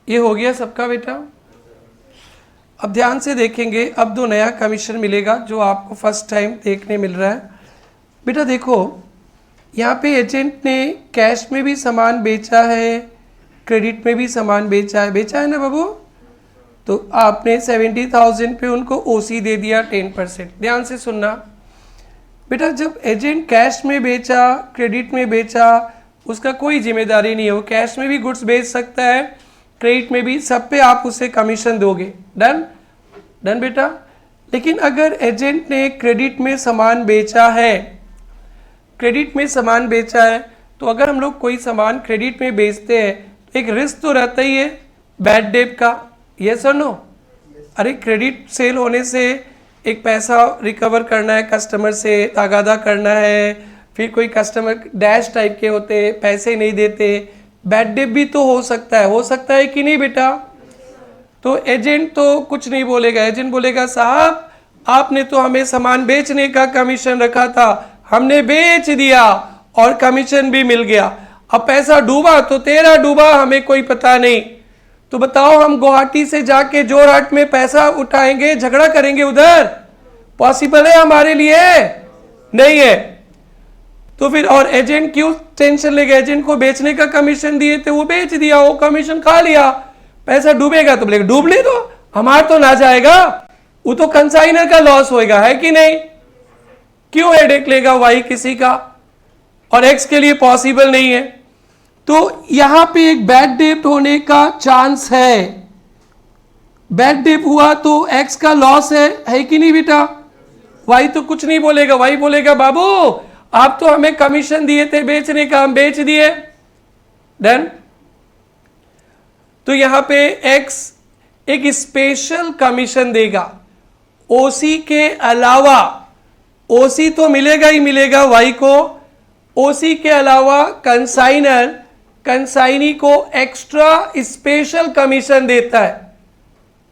ये हो गया सबका बेटा। अब ध्यान से देखेंगे, अब दो नया कमीशन मिलेगा जो आपको फर्स्ट टाइम देखने मिल रहा है। बेटा देखो, यहाँ पे एजेंट ने कैश में भी सामान बेचा है, क्रेडिट में भी सामान बेचा है ना बाबू। तो आपने 70,000 पे उनको ओसी दे दिया 10%। ध्यान से सुनना बेटा, जब एजेंट कैश में बेचा, क्रेडिट में बेचा, उसका कोई जिम्मेदारी नहीं है। वो कैश में भी गुड्स बेच सकता है, क्रेडिट में भी, सब पे आप उसे कमीशन दोगे। डन डन बेटा। लेकिन अगर एजेंट ने क्रेडिट में सामान बेचा है, तो अगर हम लोग कोई सामान क्रेडिट में बेचते हैं तो एक रिस्क तो रहता ही है बैड डेट का। यस और नो? अरे क्रेडिट सेल होने से एक पैसा रिकवर करना है कस्टमर से, तगादा करना है, फिर कोई कस्टमर डैश टाइप के होते, पैसे नहीं देते, बैड डेट भी तो हो सकता है कि नहीं बेटा? तो एजेंट तो कुछ नहीं बोलेगा। एजेंट बोलेगा साहब आपने तो हमें सामान बेचने का कमीशन रखा था, हमने बेच दिया और कमीशन भी मिल गया। अब पैसा डूबा तो तेरा डूबा, हमें कोई पता नहीं। तो बताओ हम गुवाहाटी से जाके जोरहाट में पैसा उठाएंगे, झगड़ा करेंगे उधर? पॉसिबल है हमारे लिए? नहीं है। तो फिर और एजेंट क्यों टेंशन लेगा? एजेंट को बेचने का कमीशन दिए थे, वो बेच दिया, वो कमीशन खा लिया, पैसा डूबेगा तो बोलेगा डूबने दो, हमारा तो ना जाएगा, वो तो कंसाइनर का लॉस होएगा, है कि नहीं? क्यों हेडेक लेगा वाई किसी का? और एक्स के लिए पॉसिबल नहीं है। तो यहां पे एक बैड डेट होने का चांस है। बैड डेट हुआ तो एक्स का लॉस है कि नहीं बेटा? वाई तो कुछ नहीं बोलेगा, वाई बोलेगा बाबू आप तो हमें कमीशन दिए थे बेचने का, हम बेच दिए। डन। तो यहां पे एक्स एक स्पेशल कमीशन देगा ओसी के अलावा। ओसी तो मिलेगा ही मिलेगा वाई को, ओसी के अलावा कंसाइनी को एक्स्ट्रा स्पेशल कमीशन देता है,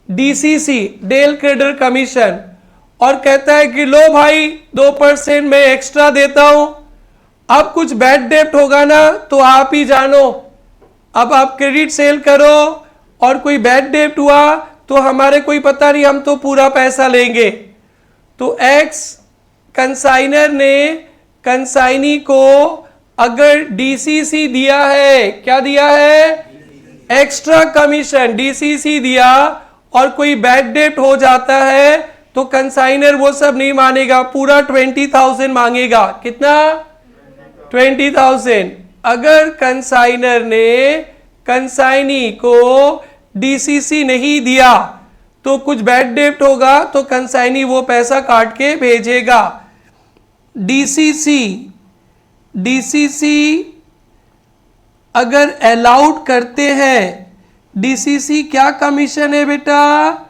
डीसीसी, डेल क्रेडर कमीशन, और कहता है कि लो भाई 2% मैं एक्स्ट्रा देता हूं। अब कुछ बैड डेट होगा ना तो आप ही जानो। अब आप क्रेडिट सेल करो और कोई बैड डेट हुआ तो हमारे कोई पता नहीं, हम तो पूरा पैसा लेंगे। तो एक्स कंसाइनर ने कंसाइनी को अगर डीसीसी दिया है, क्या दिया है? एक्स्ट्रा कमीशन, डीसीसी दिया, और कोई बैड डेट हो जाता है तो कंसाइनर वो सब नहीं मानेगा, पूरा 20,000 मांगेगा। कितना? 20,000। अगर कंसाइनर ने कंसाइनी को डीसीसी नहीं दिया तो कुछ बैड डेब्ट होगा, तो कंसाइनी वो पैसा काट के भेजेगा। डीसीसी अगर अलाउड करते हैं, डीसीसी क्या कमीशन है बेटा?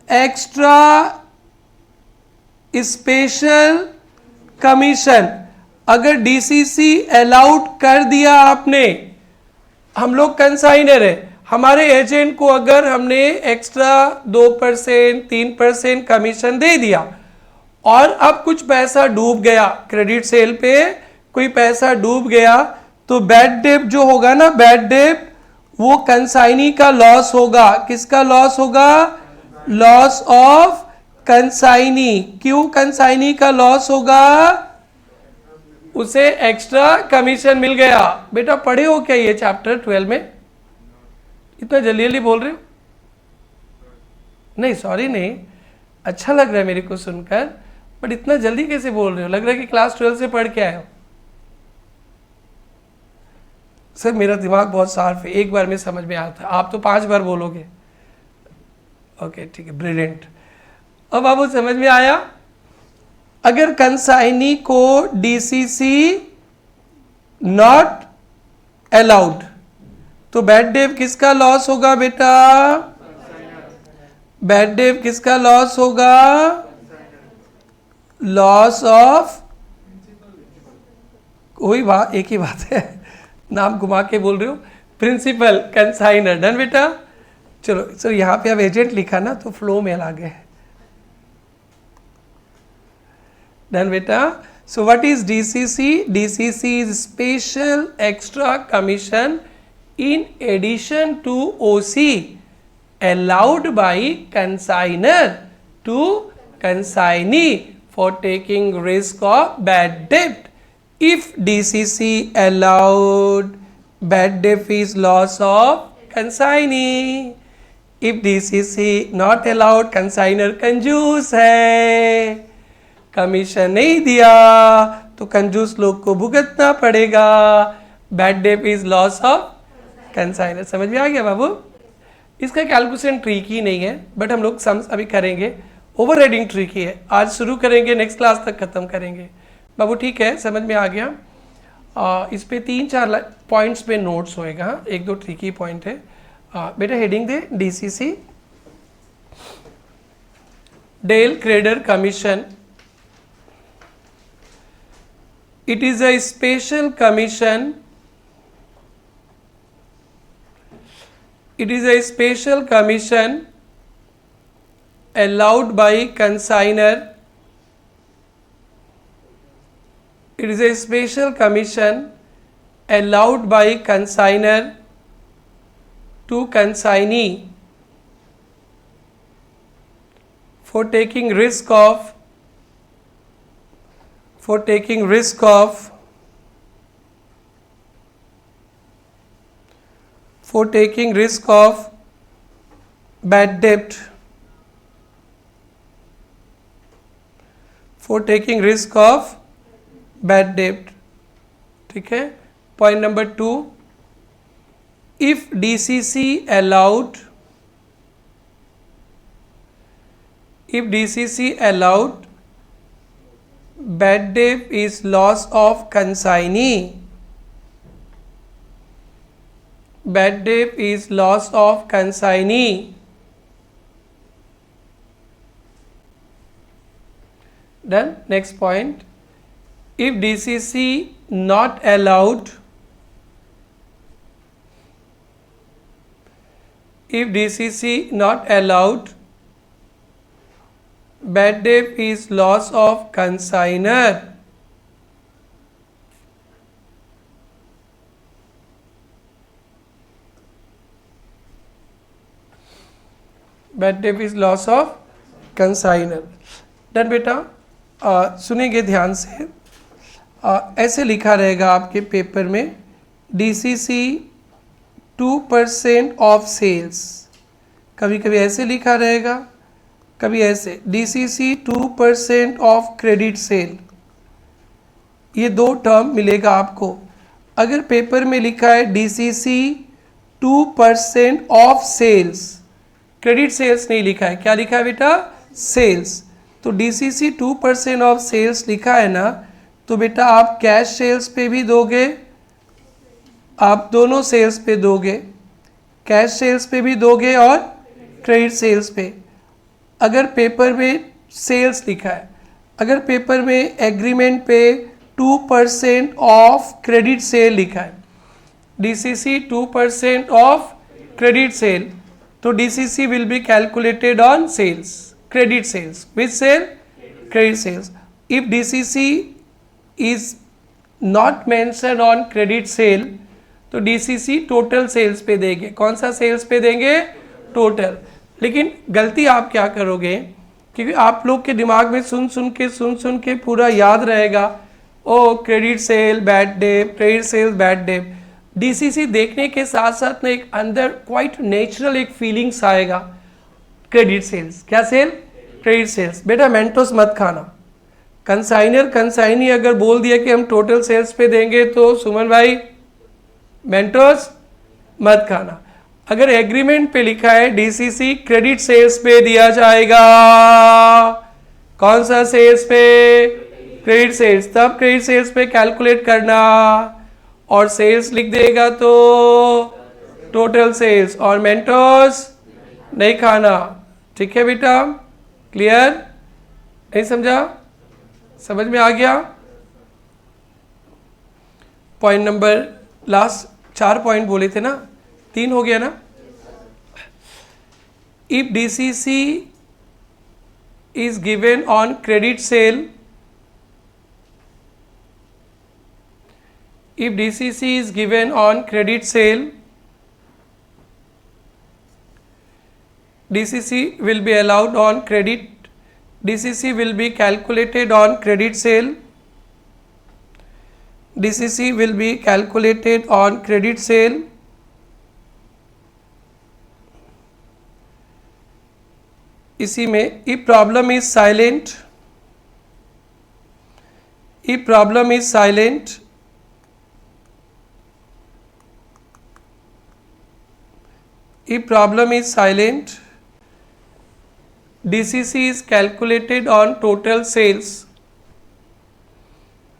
Extra special commission. अगर डीसीसी अलाउड कर दिया आपने, हम लोग कंसाइनर है, हमारे एजेंट को अगर हमने एक्स्ट्रा 2% 3% कमीशन दे दिया और अब कुछ पैसा डूब गया, क्रेडिट सेल पे कोई पैसा डूब गया, तो बैड डेब्ट जो होगा ना, बैड डेब्ट वो कंसाइनी का लॉस होगा। किसका लॉस होगा? Loss of consignee. क्यों कंसाइनी का लॉस होगा? उसे एक्स्ट्रा कमीशन मिल गया। बेटा पढ़े हो क्या ये चैप्टर 12 में? इतना जल्दी जल्दी बोल रहे हो? नहीं सॉरी नहीं, अच्छा लग रहा है मेरे को सुनकर, बट इतना जल्दी कैसे बोल रहे हो? लग रहा है कि क्लास 12 से पढ़ के आए हो। सर मेरा दिमाग बहुत शार्प है, एक बार में समझ में आता है, आप तो 5 बार बोलोगे। ओके ठीक है, ब्रिलियंट। अब बाबू समझ में आया? अगर कंसाइनी को डीसीसी नॉट अलाउड, तो बैड डेब्ट किसका लॉस होगा बेटा? बैड डेब्ट किसका लॉस होगा? लॉस ऑफ, वही बात, एक ही बात है, नाम घुमा के बोल रहे हो। Principal consignor. डन बेटा? चलो सर यहाँ पे अब एजेंट लिखा ना तो फ्लो में आ गए। डन बेटा? So what is DCC? DCC is special extra commission in addition to OC allowed by consignor to consignee for taking risk of bad debt. If DCC allowed, bad debt is loss of consignee. If DCC not allowed, consignor कंजूस है, commission नहीं दिया तो कंजूस लोग को भुगतना पड़ेगा। Bad debt is loss of consignor. समझ में आ गया बाबू? इसका कैलकुलेशन ट्रिकी नहीं है, बट हम लोग सम्स अभी करेंगे। ओवर हेडिंग ट्रिकी है, आज शुरू करेंगे, नेक्स्ट क्लास तक खत्म करेंगे बाबू। ठीक है, समझ में आ गया? इस पे 3-4 पॉइंट्स पे नोट्स होएगा, 1-2 ट्रिकी पॉइंट है। बेटा हेडिंग दे, DCC del creditor commission. It is a special commission. It is a special commission allowed by consignor. It is a special commission allowed by consignor to consignee for taking risk of bad debt, for taking risk of bad debt। ठीक है। Point number 2, if DCC allowed, bad debt is loss of consignee। Bad debt is loss of consignee। Done? Next point, if DCC not allowed, bad debt is loss of consignor। Bad debt is loss of consignor. Done बेटा? सुनेंगे ध्यान से। ऐसे लिखा रहेगा आपके paper में, DCC 2% of sales. कभी कभी ऐसे लिखा रहेगा, कभी ऐसे, डीसीसी 2% ऑफ क्रेडिट सेल। ये दो टर्म मिलेगा आपको। अगर पेपर में लिखा है DCC 2% of sales, credit sales नहीं लिखा है, क्या लिखा है बेटा? सेल्स। तो DCC 2% ऑफ सेल्स लिखा है ना, तो बेटा आप कैश सेल्स पे भी दोगे, आप दोनों सेल्स पे दोगे, कैश सेल्स पे भी दोगे और क्रेडिट सेल्स पे। अगर पेपर में सेल्स लिखा है, अगर पेपर में एग्रीमेंट पे 2% ऑफ क्रेडिट सेल लिखा है, DCC 2% ऑफ क्रेडिट सेल, तो DCC will be calculated on sales, credit sales, which sale? Credit sales. If DCC is not mention on credit sale, तो DCC टोटल सेल्स पे देंगे। कौन सा sales पे देंगे? टोटल। लेकिन गलती आप क्या करोगे, क्योंकि आप लोग के दिमाग में सुन सुन के पूरा याद रहेगा, ओ credit sale bad debt, credit sale bad debt. DCC देखने के साथ साथ ना एक अंदर क्वाइट नेचुरल एक फीलिंग्स आएगा, क्रेडिट सेल्स। क्या सेल? Credit sales. बेटा मेंटोस मत खाना। कंसाइनर कंसाइनी अगर बोल दिया कि हम टोटल सेल्स पे देंगे, तो सुमन भाई मेंटोस मत खाना। अगर एग्रीमेंट पे लिखा है DCC क्रेडिट सेल्स पे दिया जाएगा, कौन सा सेल्स पे? क्रेडिट सेल्स, तब क्रेडिट सेल्स पे कैलकुलेट करना, और सेल्स लिख देगा तो टोटल सेल्स, और मेंटोस नहीं खाना। ठीक है बेटा, क्लियर? नहीं समझा? समझ में आ गया? पॉइंट नंबर, लास्ट 4 पॉइंट बोले थे ना, 3 हो गया ना। If DCC is given on credit sale, if DCC is given on credit sale, DCC will be allowed on credit, DCC will be calculated on credit sale, DCC will be calculated on credit sale, इसी में if problem is silent, if problem is silent, if problem is silent, DCC is calculated on total sales,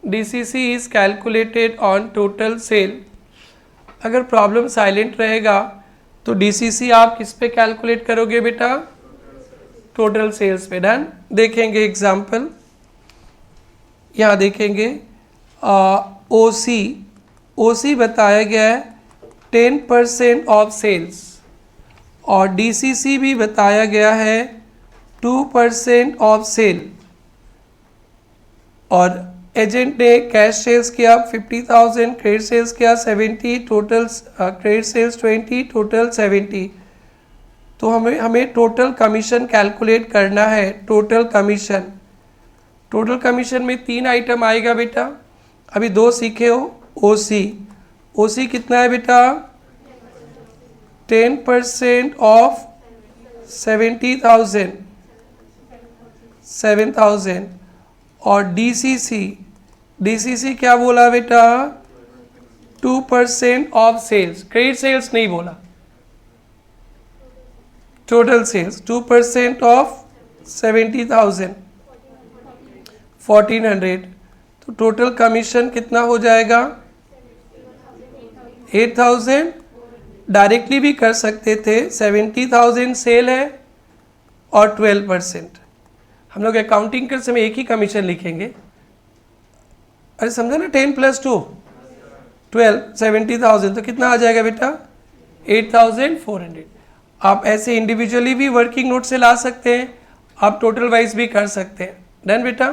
DCC is calculated on total sale। अगर problem silent रहेगा तो DCC आप किस पे calculate करोगे बेटा? टोटल सेल्स पे। डन। देखेंगे एग्जाम्पल, यहाँ देखेंगे OC बताया गया है 10% ऑफ सेल्स, और DCC भी बताया गया है 2% ऑफ सेल, और एजेंट ने कैश सेल्स किया 50,000, क्रेडिट सेल्स किया 70, टोटल क्रेडिट सेल्स 20, टोटल 70। तो हमें टोटल कमीशन कैलकुलेट करना है। टोटल कमीशन में 3 आइटम आएगा बेटा, अभी 2 सीखे हो। OC कितना है बेटा? 10% ऑफ 7,000, और DCC क्या बोला बेटा? 2% ऑफ सेल्स, क्रेडिट सेल्स नहीं बोला, टोटल सेल्स 2% ऑफ 70,000, 1400। तो टोटल कमीशन कितना हो जाएगा? 8,000। डायरेक्टली भी कर सकते थे, 70,000 सेल है और 12%। हम लोग अकाउंटिंग के समय एक ही कमीशन लिखेंगे। अरे समझा ना, 10 + 2 12, 70,000, तो कितना आ जाएगा बेटा? 8,400। आप ऐसे इंडिविजुअली भी वर्किंग नोट से ला सकते हैं, आप टोटल वाइज भी कर सकते हैं। डन बेटा।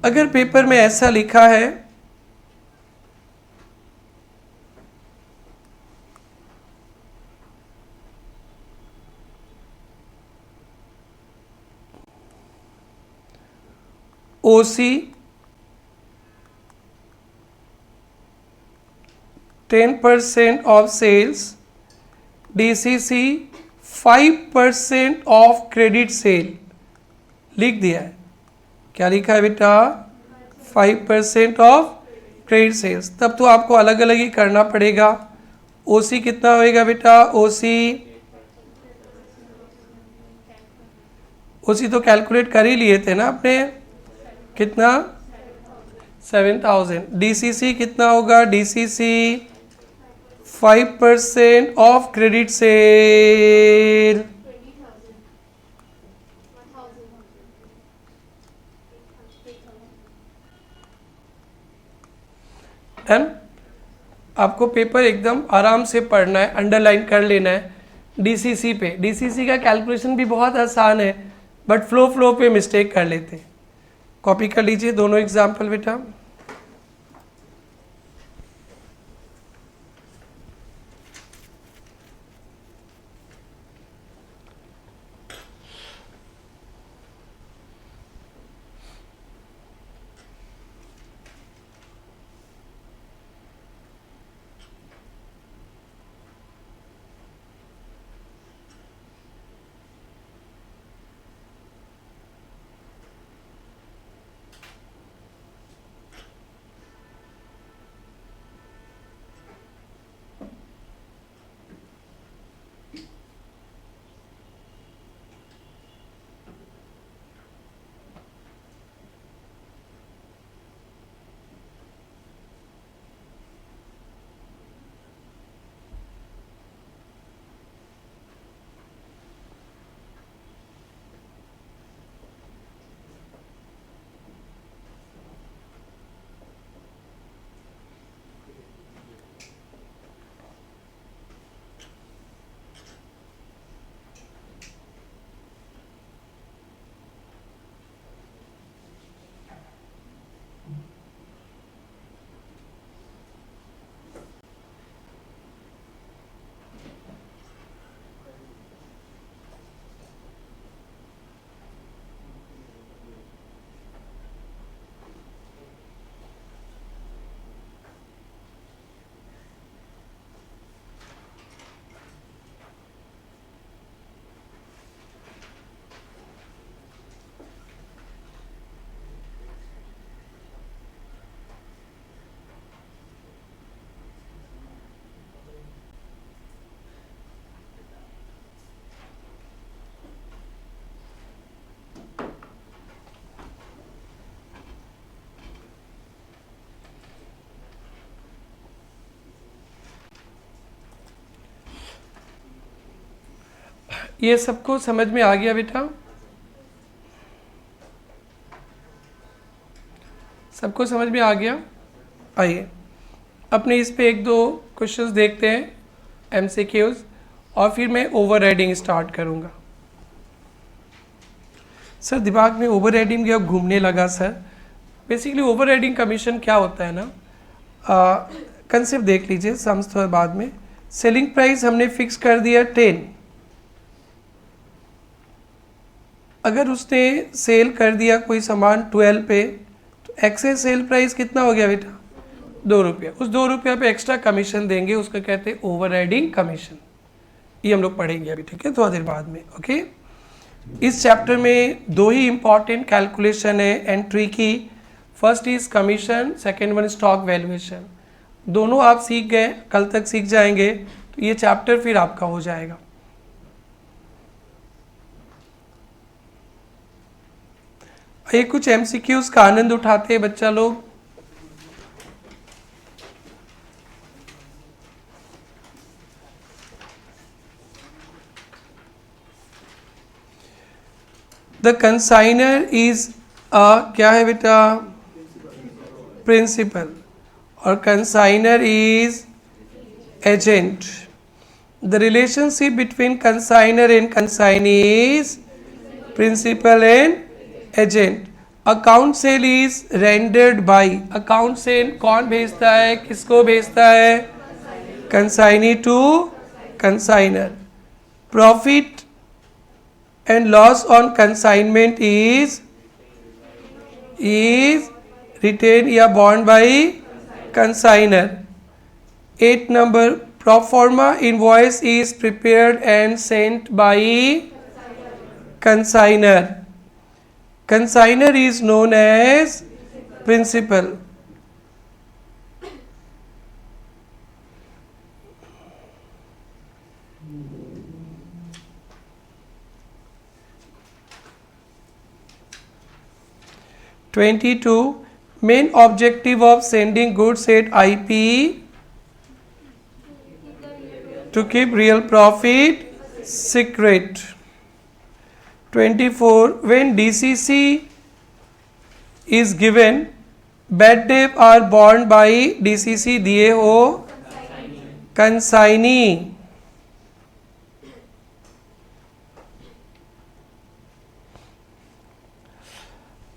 अगर पेपर में ऐसा लिखा है OC 10% of sales, DCC 5% of credit sale, लिख दिया है। क्या लिखा है बेटा? 5% ऑफ क्रेडिट सेल्स। तब तो आपको अलग अलग ही करना पड़ेगा। ओसी कितना होएगा बेटा? ओसी तो कैलकुलेट कर ही लिए थे ना आपने, कितना? 7,000। डीसीसी कितना होगा? DCC 5% of credit cell. Done. आपको पेपर एकदम आराम से पढ़ना है, अंडरलाइन कर लेना है डीसीसी पे। डीसीसी का कैलकुलेशन भी बहुत आसान है, बट फ्लो पे मिस्टेक कर लेते हैं। कॉपी कर लीजिए दोनों एग्जाम्पल बेटा। ये सबको समझ में आ गया बेटा? सबको समझ में आ गया? आइए अपने इस पे एक दो क्वेश्चंस देखते हैं, एमसीक्यूज, और फिर मैं ओवर राइडिंग स्टार्ट करूँगा। सर दिमाग में ओवर राइडिंग भी अब घूमने लगा sir. Basically over riding commission क्या होता है ना, कंसेप्ट देख लीजिए, सम्स थोड़ा बाद में। सेलिंग प्राइस हमने फिक्स कर दिया 10। अगर उसने सेल कर दिया कोई सामान 12 पे, तो एक्सेस सेल प्राइस कितना हो गया बेटा? 2 रुपया। उस 2 रुपया पे एक्स्ट्रा कमीशन देंगे, उसका कहते हैं ओवर राइडिंग कमीशन। ये हम लोग पढ़ेंगे अभी, ठीक है, थोड़ा देर बाद में। ओके, इस चैप्टर में दो ही इंपॉर्टेंट कैलकुलेशन है एंट्री की। First is commission, second one stock valuation. दोनों आप सीख गए, कल तक सीख जाएंगे, तो ये चैप्टर फिर आपका हो जाएगा। ये कुछ एमसीक्यूज का आनंद उठाते हैं बच्चा लोग। द कंसाइनर इज क्या है बेटा? प्रिंसिपल। और consignor is agent. The relationship between consignor and consignee is principal and agent. Account sale is rendered by. Account sale कौन भेजता है, किसको भेजता है? Consignee to consignor. Profit and loss on consignment is retain या bond by consignor. 8 number, proforma invoice is prepared and sent by consignor. Consignor is known as principal. (22) Main objective of sending goods at IP to keep real profit secret. 24 When DCC is given, bad debt are borne by DCC दिए हो consignee.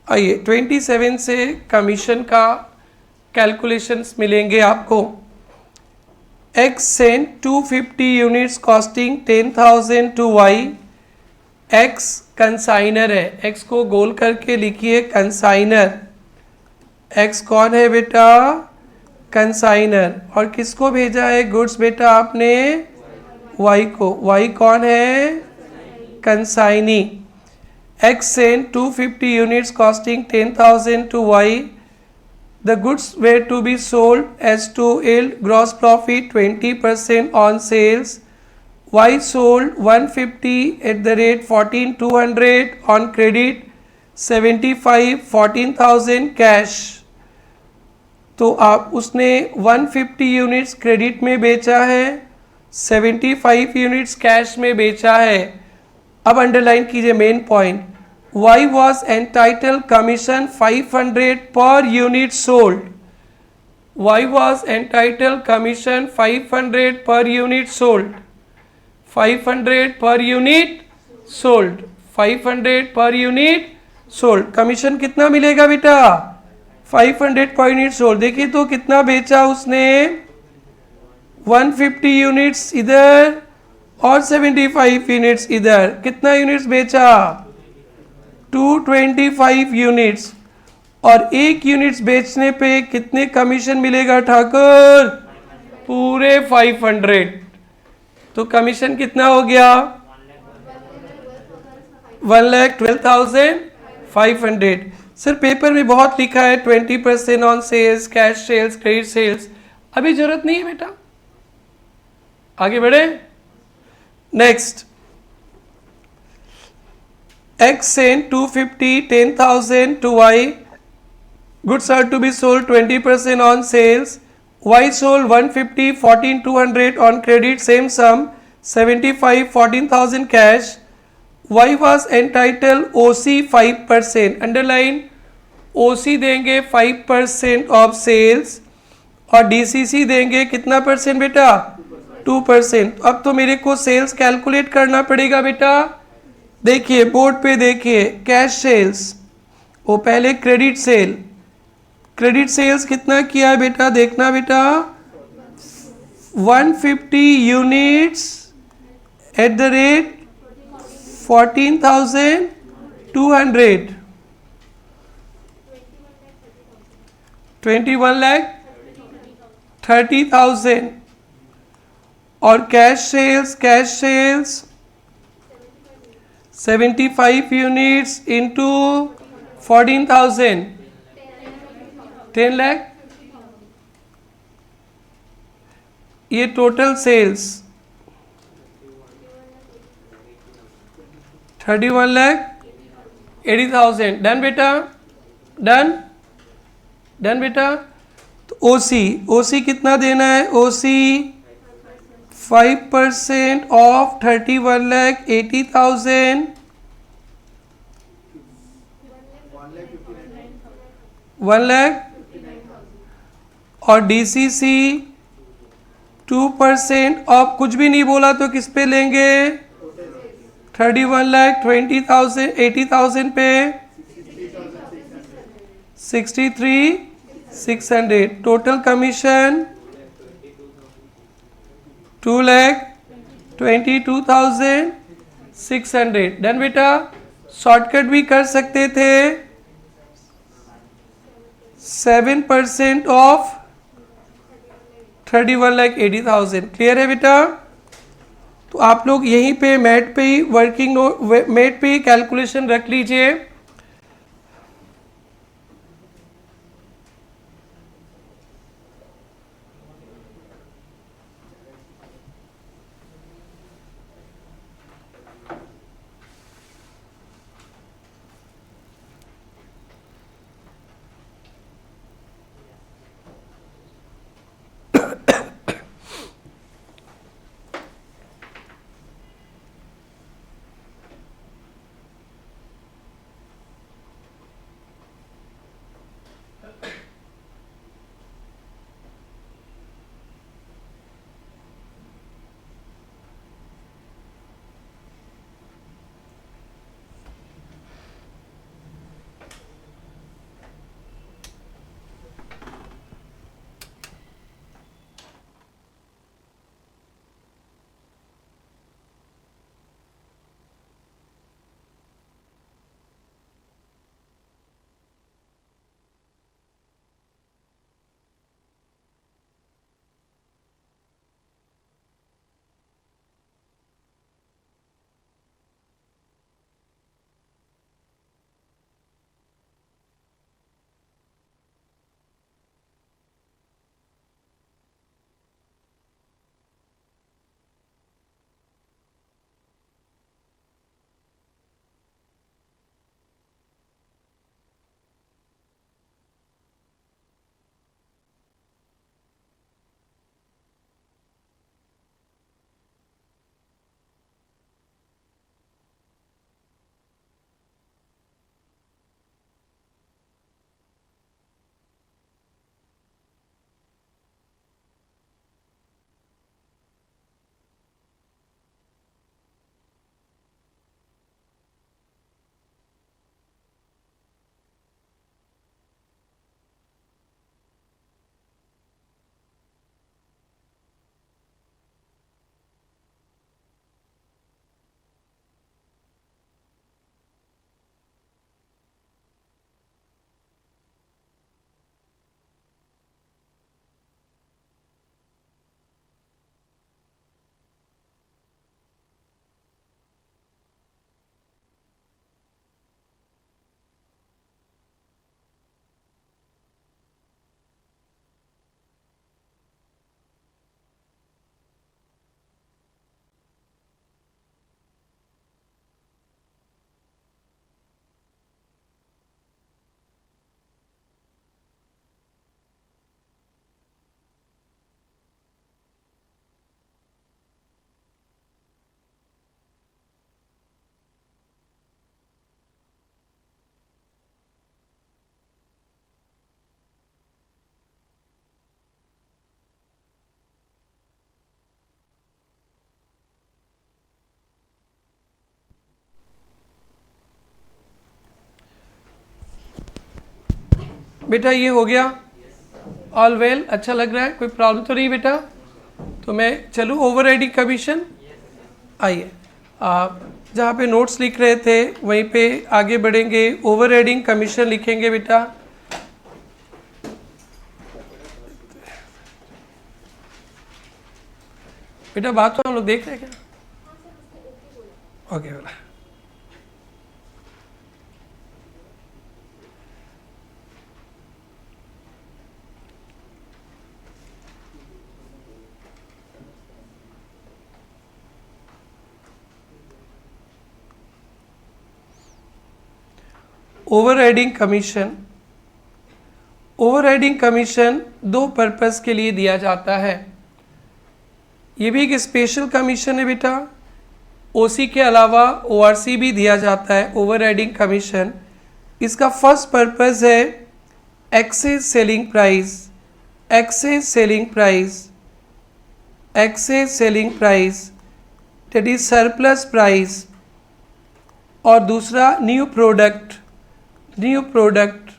आइए 27 से commission का calculations मिलेंगे आपको। X sent 250 units costing 10,000 to Y। X consignor है, X को गोल करके लिखिए कंसाइनर। X कौन है बेटा? कंसाइनर। और किसको भेजा है गुड्स बेटा आपने? Y को। Y कौन है? Consignee. X sent 250 units costing 10,000 to Y. The goods were to be sold as to yield gross profit 20% on sales. Y sold 150 at the rate 14,200 on credit, 75 14,000 cash. तो आप उसने 150 units credit में बेचा है, 75 units cash में बेचा है। अब अंडरलाइन कीजिए main point. Y was entitled commission 500 per unit sold. Y was entitled commission 500 per unit sold. 500 per unit sold. 500 per unit sold. Commission कितना मिलेगा बेटा? 500 per unit sold। देखिए तो कितना बेचा उसने? 150 यूनिट्स इधर और 75 यूनिट्स इधर। कितना यूनिट्स बेचा? 225 यूनिट्स। और एक यूनिट्स बेचने पे कितने कमीशन मिलेगा ठाकुर? पूरे 500। तो कमीशन कितना हो गया? 1,12,500। सर पेपर में बहुत लिखा है 20% on sales, cash sales, credit sales. अभी जरूरत नहीं है बेटा, आगे बढ़े। Next, X sent 250 10,000 to Y. Goods are to be sold 20% on sales. Y sold 150 14,200 on credit, same sum, 75 14,000 cash. Y was entitled OC 5%. Underline, OC देंगे 5% of sales और DCC देंगे कितना परसेंट बेटा? 2%। अब तो मेरे को सेल्स कैलकुलेट करना पड़ेगा बेटा। देखिए बोर्ड पे देखिए, कैश सेल्स, वो पहले क्रेडिट सेल। क्रेडिट सेल्स कितना किया है बेटा? देखना बेटा, 150 यूनिट्स एट द रेट 14,200, 21,30,000। और cash sales 75 units into 14,000, 10 lakh. ये टोटल सेल्स 31,80,000। डन बेटा, डन बेटा। तो ओसी कितना देना है? OC 5% of 31,80,000, 1,00,000। और DCC 2% ऑफ, कुछ भी नहीं बोला तो किस पे लेंगे? 31,20,000 80,000 पे 63,600। Total commission 2,22,600। डन बेटा। शॉर्टकट भी कर सकते थे, 7% ऑफ 31,80,000। क्लियर है बेटा? तो आप लोग यहीं पे मैट पे ही मैट पे ही कैलकुलेशन रख लीजिए। बेटा ये हो गया, ऑल वेल, अच्छा लग रहा है, कोई प्रॉब्लम तो नहीं बेटा? तो मैं चलूँ ओवर राइडिंग कमीशन? आइए, आप जहाँ पे नोट्स लिख रहे थे वहीं पे आगे बढ़ेंगे, ओवर राइडिंग कमीशन लिखेंगे बेटा। बेटा बात तो हम लोग देख रहे हैं क्या? ओके बोला। ओवरराइडिंग कमीशन, ओवरराइडिंग कमीशन दो पर्पस के लिए दिया जाता है। ये भी एक स्पेशल कमीशन है बेटा। ओसी के अलावा ओआरसी भी दिया जाता है ओवरराइडिंग कमीशन। इसका फर्स्ट पर्पस है excess selling price, excess selling price, excess selling price that is surplus price. और दूसरा न्यू प्रोडक्ट, न्यू प्रोडक्ट।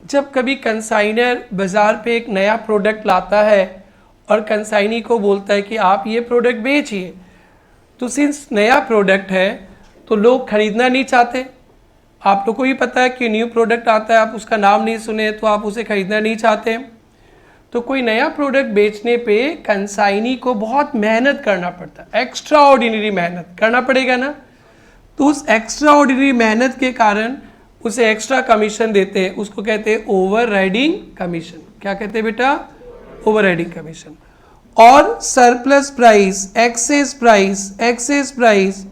जब कभी कंसाइनर बाज़ार पे एक नया प्रोडक्ट लाता है और कंसाइनी को बोलता है कि आप ये प्रोडक्ट बेचिए, तो सिंस नया प्रोडक्ट है तो लोग खरीदना नहीं चाहते। आप लोग को भी पता है कि न्यू प्रोडक्ट आता है, आप उसका नाम नहीं सुने तो आप उसे खरीदना नहीं चाहते। तो कोई नया प्रोडक्ट बेचने पे कंसाइनी को बहुत मेहनत करना पड़ता है, एक्स्ट्रा ऑर्डिनरी मेहनत करना पड़ेगा ना। तो उस एक्स्ट्रा ऑर्डिनरी मेहनत के कारण उसे एक्स्ट्रा कमीशन देते हैं, उसको कहते हैं ओवर राइडिंग कमीशन। क्या कहते हैं बेटा? Over riding commission. और surplus price, excess price, excess price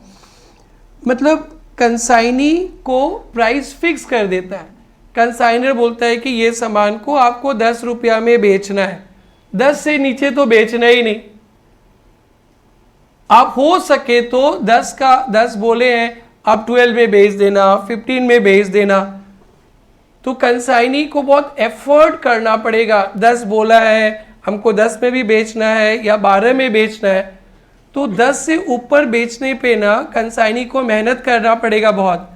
मतलब कंसाइनी को प्राइस फिक्स कर देता है। कंसाइनर बोलता है कि ये सामान को आपको 10 रुपया में बेचना है, 10 से नीचे तो बेचना ही नहीं। आप हो सके तो 10 का 10 बोले हैं, आप 12 में बेच देना, 15 में बेच देना। तो कंसाइनी को बहुत एफर्ट करना पड़ेगा। 10 बोला है, हमको 10 में भी बेचना है या 12 में बेचना है, तो 10 से ऊपर बेचने पे ना कंसाइनी को मेहनत करना पड़ेगा बहुत।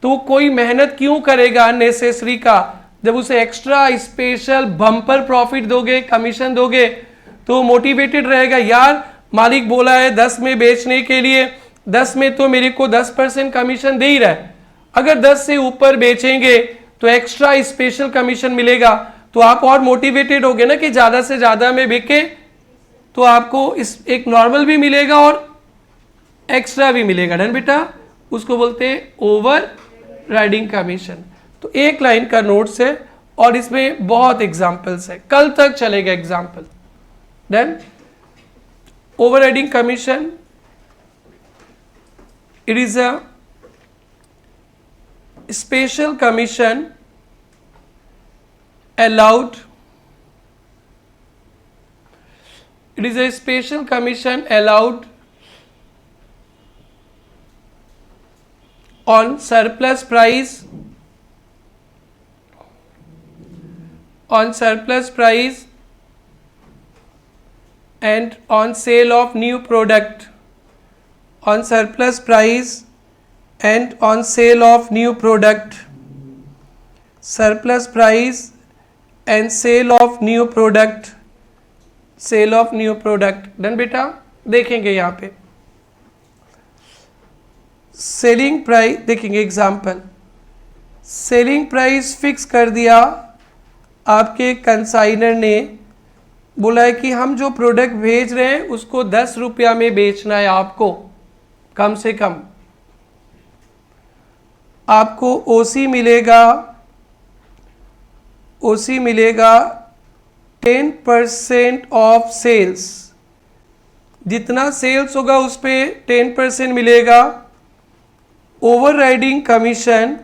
तो कोई मेहनत क्यों करेगा अननेसेसरी का? जब उसे एक्स्ट्रा स्पेशल बम्पर प्रॉफिट दोगे, कमीशन दोगे, तो मोटिवेटेड रहेगा। यार मालिक बोला है 10 में बेचने के लिए, 10 में तो मेरे को 10% कमीशन दे ही रहा है। अगर 10 से ऊपर बेचेंगे तो एक्स्ट्रा स्पेशल कमीशन मिलेगा, तो आप और मोटिवेटेड होगे ना कि ज़्यादा से ज़्यादा में बिके, तो आपको इस एक नॉर्मल भी मिलेगा और एक्स्ट्रा भी मिलेगा। डन बेटा? उसको बोलते हैं ओवर राइडिंग कमीशन। तो एक लाइन का नोट्स है और इसमें बहुत एग्जाम्पल्स है, कल तक चलेगा example. Done? Overriding commission, it is a special commission allowed, it is a special commission allowed on surplus price, on surplus price and on sale of new product, on surplus price and on sale of new product, surplus price and sale of new product, sale of new product। Done बेटा? देखेंगे यहाँ पे selling price, देखेंगे example. Selling price fix कर दिया आपके consignor ने, बोला है कि हम जो प्रोडक्ट भेज रहे हैं उसको 10 रुपया में बेचना है आपको, कम से कम। आपको ओसी मिलेगा, ओसी मिलेगा 10% ऑफ सेल्स। जितना सेल्स होगा उस पर 10% मिलेगा। Overriding commission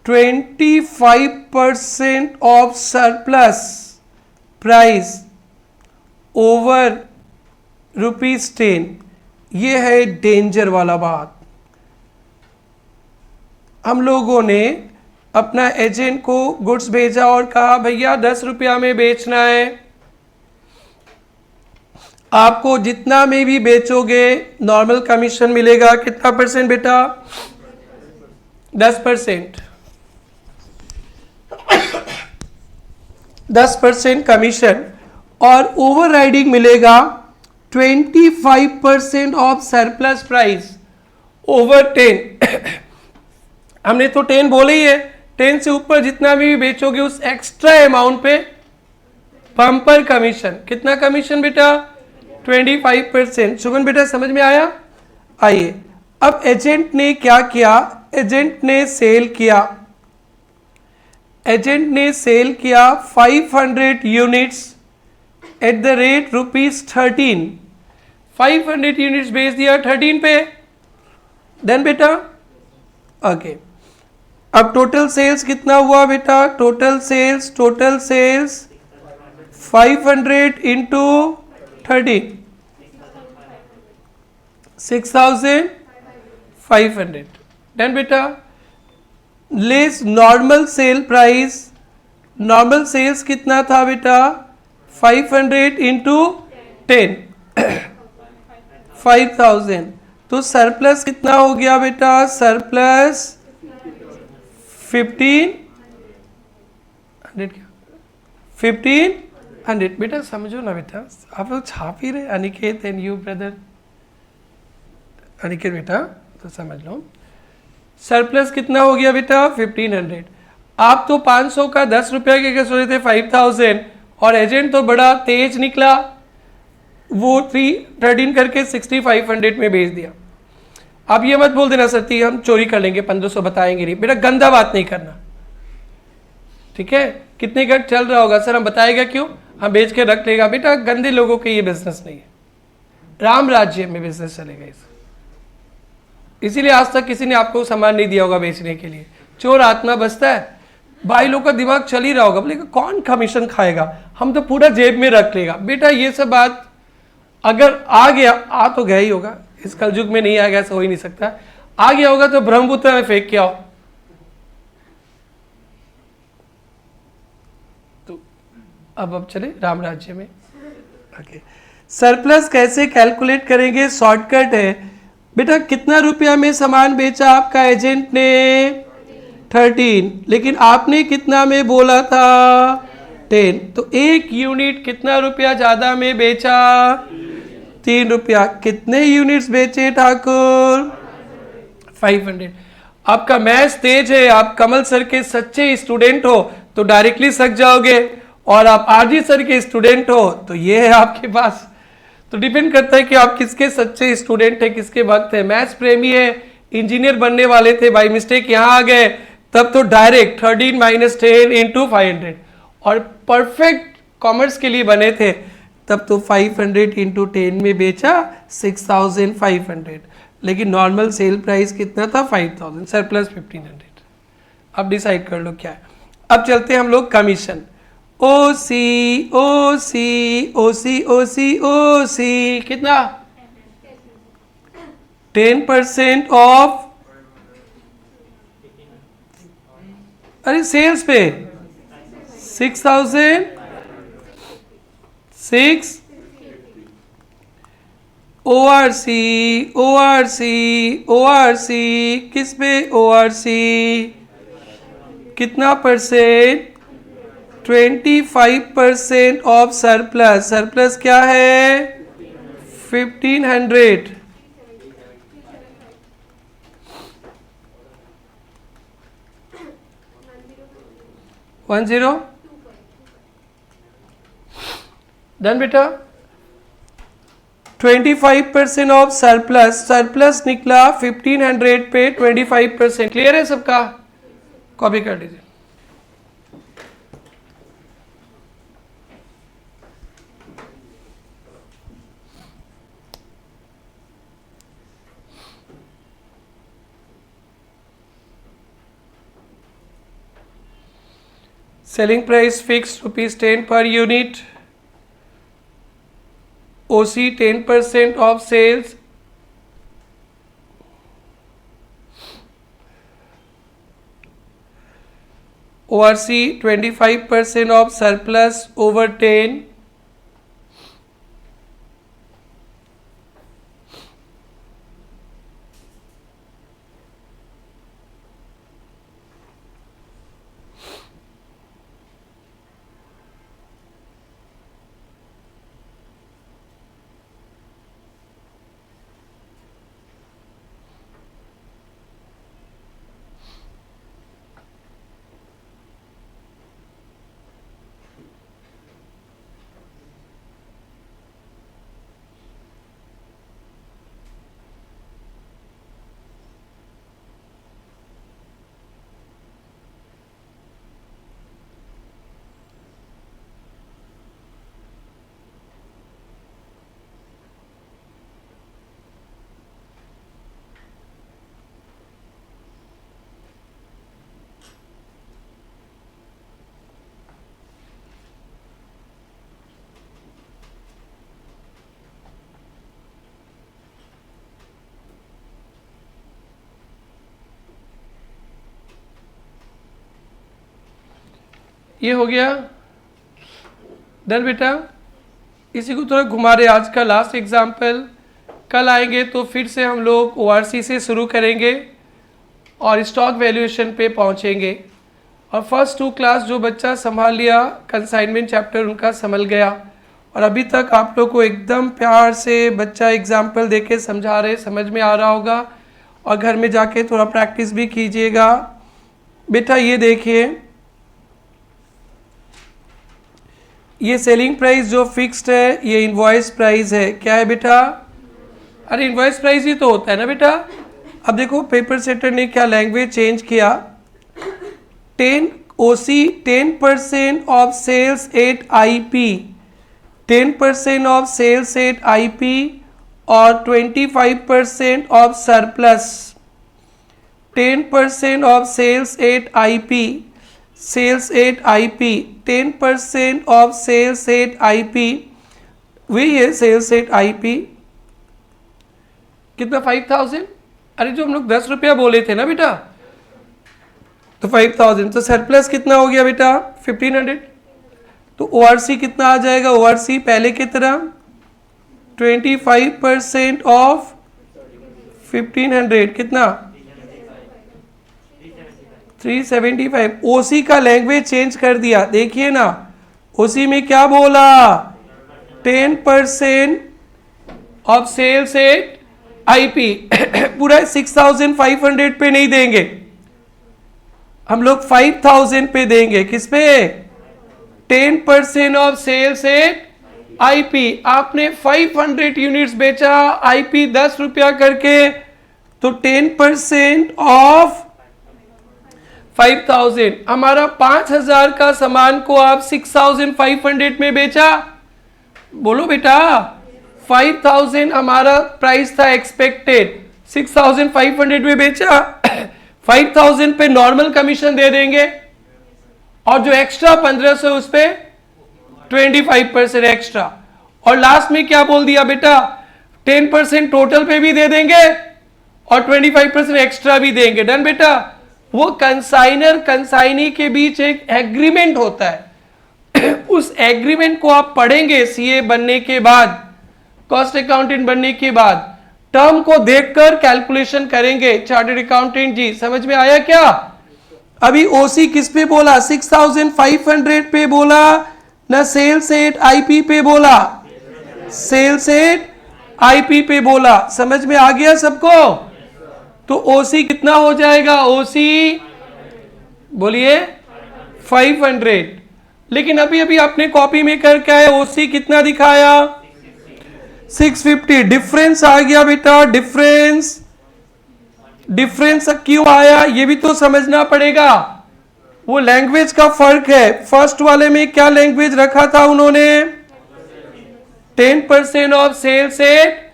25% of surplus price over ₹10। ये है डेंजर वाला बात। हम लोगों ने अपना एजेंट को गुड्स भेजा और कहा भैया 10 रुपया में बेचना है, आपको जितना में भी बेचोगे नॉर्मल कमीशन मिलेगा। कितना परसेंट बेटा? 10%। 10% कमीशन और ओवर राइडिंग मिलेगा 25% ऑफ सरप्लस प्राइस ओवर 10। हमने तो 10 बोले ही है, 10 से ऊपर जितना भी बेचोगे उस एक्स्ट्रा अमाउंट पे बम्पर कमीशन। कितना कमीशन बेटा? 25%। शुभन बेटा समझ में आया? आइए, अब एजेंट ने क्या किया? एजेंट ने सेल किया, एजेंट ने सेल किया 500 units at the rate ₹13। 500 units बेच दिया 13 पे। देन बेटा ओके, अब टोटल सेल्स कितना हुआ बेटा? Total sales 500 into 13, 6500। देन बेटा less normal sale price, normal sales कितना था बेटा? 500 इंटू 10, 5000। तो सरप्लस कितना हो गया बेटा? सरप्लस 1500। बेटा समझो ना बेटा, आप लोग छाप ही रहे। Aniket and you brother, Aniket बेटा तो समझ लो सरप्लस कितना हो गया बेटा? 1500। आप तो 500 का 10 रुपये के सोचे थे 5000, और एजेंट तो बड़ा तेज निकला, वो 13 करके 6500 में बेच दिया। आप ये मत बोल देना सर हम चोरी कर लेंगे, 1500 बताएंगे नहीं। बेटा गंदा बात नहीं करना, ठीक है? कितने का चल रहा होगा सर, हम बताएगा क्यों? हम बेच के रख लेगा। बेटा गंदे लोगों के ये बिजनेस नहीं है, राम राज्य में बिजनेस चलेगा इस। इसीलिए आज तक किसी ने आपको सामान नहीं दिया होगा बेचने के लिए। चोर आत्मा बसता है, भाई लोग का दिमाग चल ही रहा होगा, बोले कौन कमीशन खाएगा, हम तो पूरा जेब में रख लेगा। बेटा ये सब बात अगर आ गया, आ तो गया ही होगा, इस कलयुग में नहीं आएगा ऐसा हो ही नहीं सकता। आ गया होगा तो ब्रह्मपुत्र में फेंक के आओ। तो अब चले राम राज्य में। ओके, सरप्लस कैसे कैलकुलेट करेंगे? शॉर्टकट है बेटा। कितना रुपया में सामान बेचा आपका एजेंट ने? 13, लेकिन आपने कितना में बोला था? 10। तो एक यूनिट कितना रुपया ज्यादा में बेचा? 3 रुपया। कितने यूनिट्स बेचे ठाकुर? 500। आपका मैथ्स तेज है, आप कमल सर के सच्चे स्टूडेंट हो तो डायरेक्टली सक जाओगे, और आप आरजी सर के स्टूडेंट हो तो ये है आपके पास। तो डिपेंड करता है कि आप किसके सच्चे स्टूडेंट है, किसके भक्त है। मैथ्स प्रेमी है, इंजीनियर बनने वाले थे, बाई मिस्टेक यहाँ आ गए, तब तो डायरेक्ट 13 - 10 इंटू 500। और परफेक्ट कॉमर्स के लिए बने थे तब तो 500 इंटू 10 में बेचा 6500। लेकिन नॉर्मल सेल प्राइस कितना था? 5000, सरप्लस 1500। अब डिसाइड कर लो क्या है। अब चलते हैं हम लोग कमीशन। ओ सी ओ सी ओ सी ओ सी ओ सी कितना? 10% ऑफ, अरे सेल्स पे 6006। ORC ORC ORC किस पे? ORC कितना परसेंट? 25% of surplus. सरप्लस क्या है? 1500। डन बेटा। 25% ऑफ सरप्लस, सरप्लस निकला 1500 पे 25%। क्लियर है सबका? कॉपी कर लीजिए। Selling price fixed ₹10 per unit. OC 10% of sales. ORC 25% of surplus over 10. ये हो गया डन बेटा। इसी को थोड़ा घुमा रहे, आज का लास्ट एग्जाम्पल। कल आएंगे तो फिर से हम लोग ओआरसी से शुरू करेंगे और स्टॉक वैल्यूएशन पे पहुंचेंगे। और फर्स्ट 2 क्लास जो बच्चा संभाल लिया कंसाइनमेंट चैप्टर उनका संभल गया। और अभी तक आप लोग को एकदम प्यार से बच्चा एग्जाम्पल देके समझा रहे, समझ में आ रहा होगा। और घर में जाके थोड़ा प्रैक्टिस भी कीजिएगा। बेटा ये देखिए, ये सेलिंग प्राइस जो फिक्स्ड है ये इनवॉइस प्राइस है। क्या है बेटा? अरे इनवॉइस प्राइस ही तो होता है ना बेटा। अब देखो पेपर सेटर ने क्या लैंग्वेज चेंज किया। 10% of sales at IP, 10% of sales at IP और 25% of surplus. 10% of sales at IP, sales at IP, 10% of sales at IP, वही है सेल्स एट आईपी। कितना? 5000। अरे जो हम लोग 10 रुपया बोले थे ना बेटा, तो 5000। तो सरप्लस कितना हो गया बेटा? 1500। तो ओआरसी कितना आ जाएगा? ओआरसी पहले की तरह 25% ऑफ 1500 कितना? 375। ओसी का लैंग्वेज चेंज कर दिया, देखिए ना। ओसी में क्या बोला? 10% ऑफ सेल्स एट आईपी। पूरा 6500 पे नहीं देंगे हम लोग, 5000 पे देंगे। किस पे? 10% ऑफ सेल्स एट आईपी। आपने 500 यूनिट्स बेचा आईपी 10 रुपया करके, तो 10% ऑफ 5000। हमारा 5000 का सामान को आप 6500 में बेचा। बोलो बेटा, 5000 हमारा प्राइस था एक्सपेक्टेड, 6500 में बेचा। 5000 पे नॉर्मल कमीशन दे देंगे और जो एक्स्ट्रा 1500 उस पे 25% एक्स्ट्रा। और लास्ट में क्या बोल दिया बेटा? 10% टोटल पे भी दे देंगे और 25% एक्स्ट्रा भी देंगे। डन बेटा। वो कंसाइनर कंसाइनी के बीच एक एग्रीमेंट होता है। उस एग्रीमेंट को आप पढ़ेंगे सीए बनने के बाद, कॉस्ट अकाउंटेंट बनने के बाद। टर्म को देखकर कैलकुलेशन करेंगे चार्टर्ड अकाउंटेंट जी। समझ में आया क्या? अभी ओसी किस पे बोला? 6500 पे बोला ना, सेल्स एट आईपी पे बोला? सेल्स एट आईपी पे बोला। समझ में आ गया सबको? तो ओसी कितना हो जाएगा? ओसी बोलिए 500। लेकिन अभी अभी आपने कॉपी में कर क्या है? ओसी कितना दिखाया? 650। डिफरेंस आ गया बेटा, डिफरेंस। डिफरेंस क्यों आया ये भी तो समझना पड़ेगा। वो लैंग्वेज का फर्क है। फर्स्ट वाले में क्या लैंग्वेज रखा था उन्होंने? 10% ऑफ सेल्स एट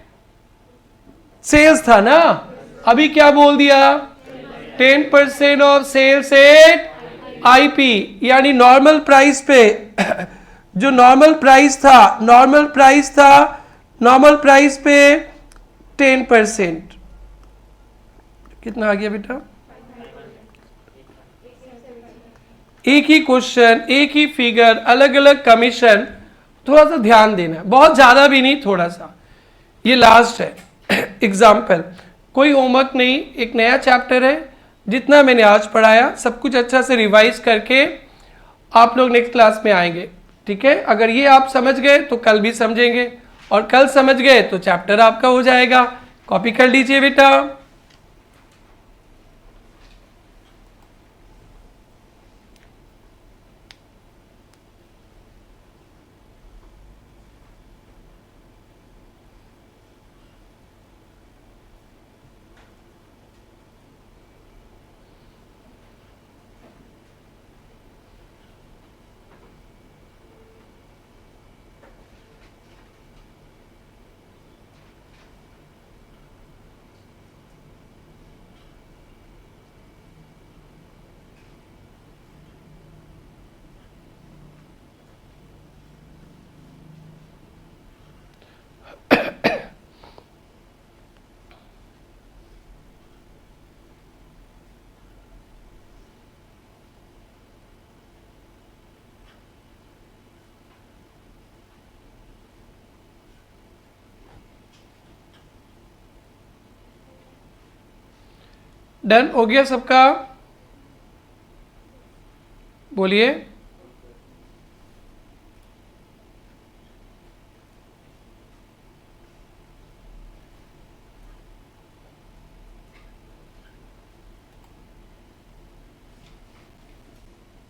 सेल्स था ना। अभी क्या बोल दिया? 10% ऑफ सेल्स एट आईपी, यानी नॉर्मल प्राइस पे। जो नॉर्मल प्राइस था, नॉर्मल प्राइस था, नॉर्मल प्राइस पे 10%। कितना आ गया बेटा? एक ही क्वेश्चन, एक ही फिगर, अलग अलग कमीशन। थोड़ा सा ध्यान देना, बहुत ज्यादा भी नहीं, थोड़ा सा। ये लास्ट है एग्जाम्पल। कोई होमवर्क नहीं, एक नया चैप्टर है। जितना मैंने आज पढ़ाया सब कुछ अच्छा से रिवाइज करके आप लोग नेक्स्ट क्लास में आएंगे। ठीक है? अगर ये आप समझ गए तो कल भी समझेंगे, और कल समझ गए तो चैप्टर आपका हो जाएगा। कॉपी कर लीजिए बेटा। डन हो गया सबका? बोलिए।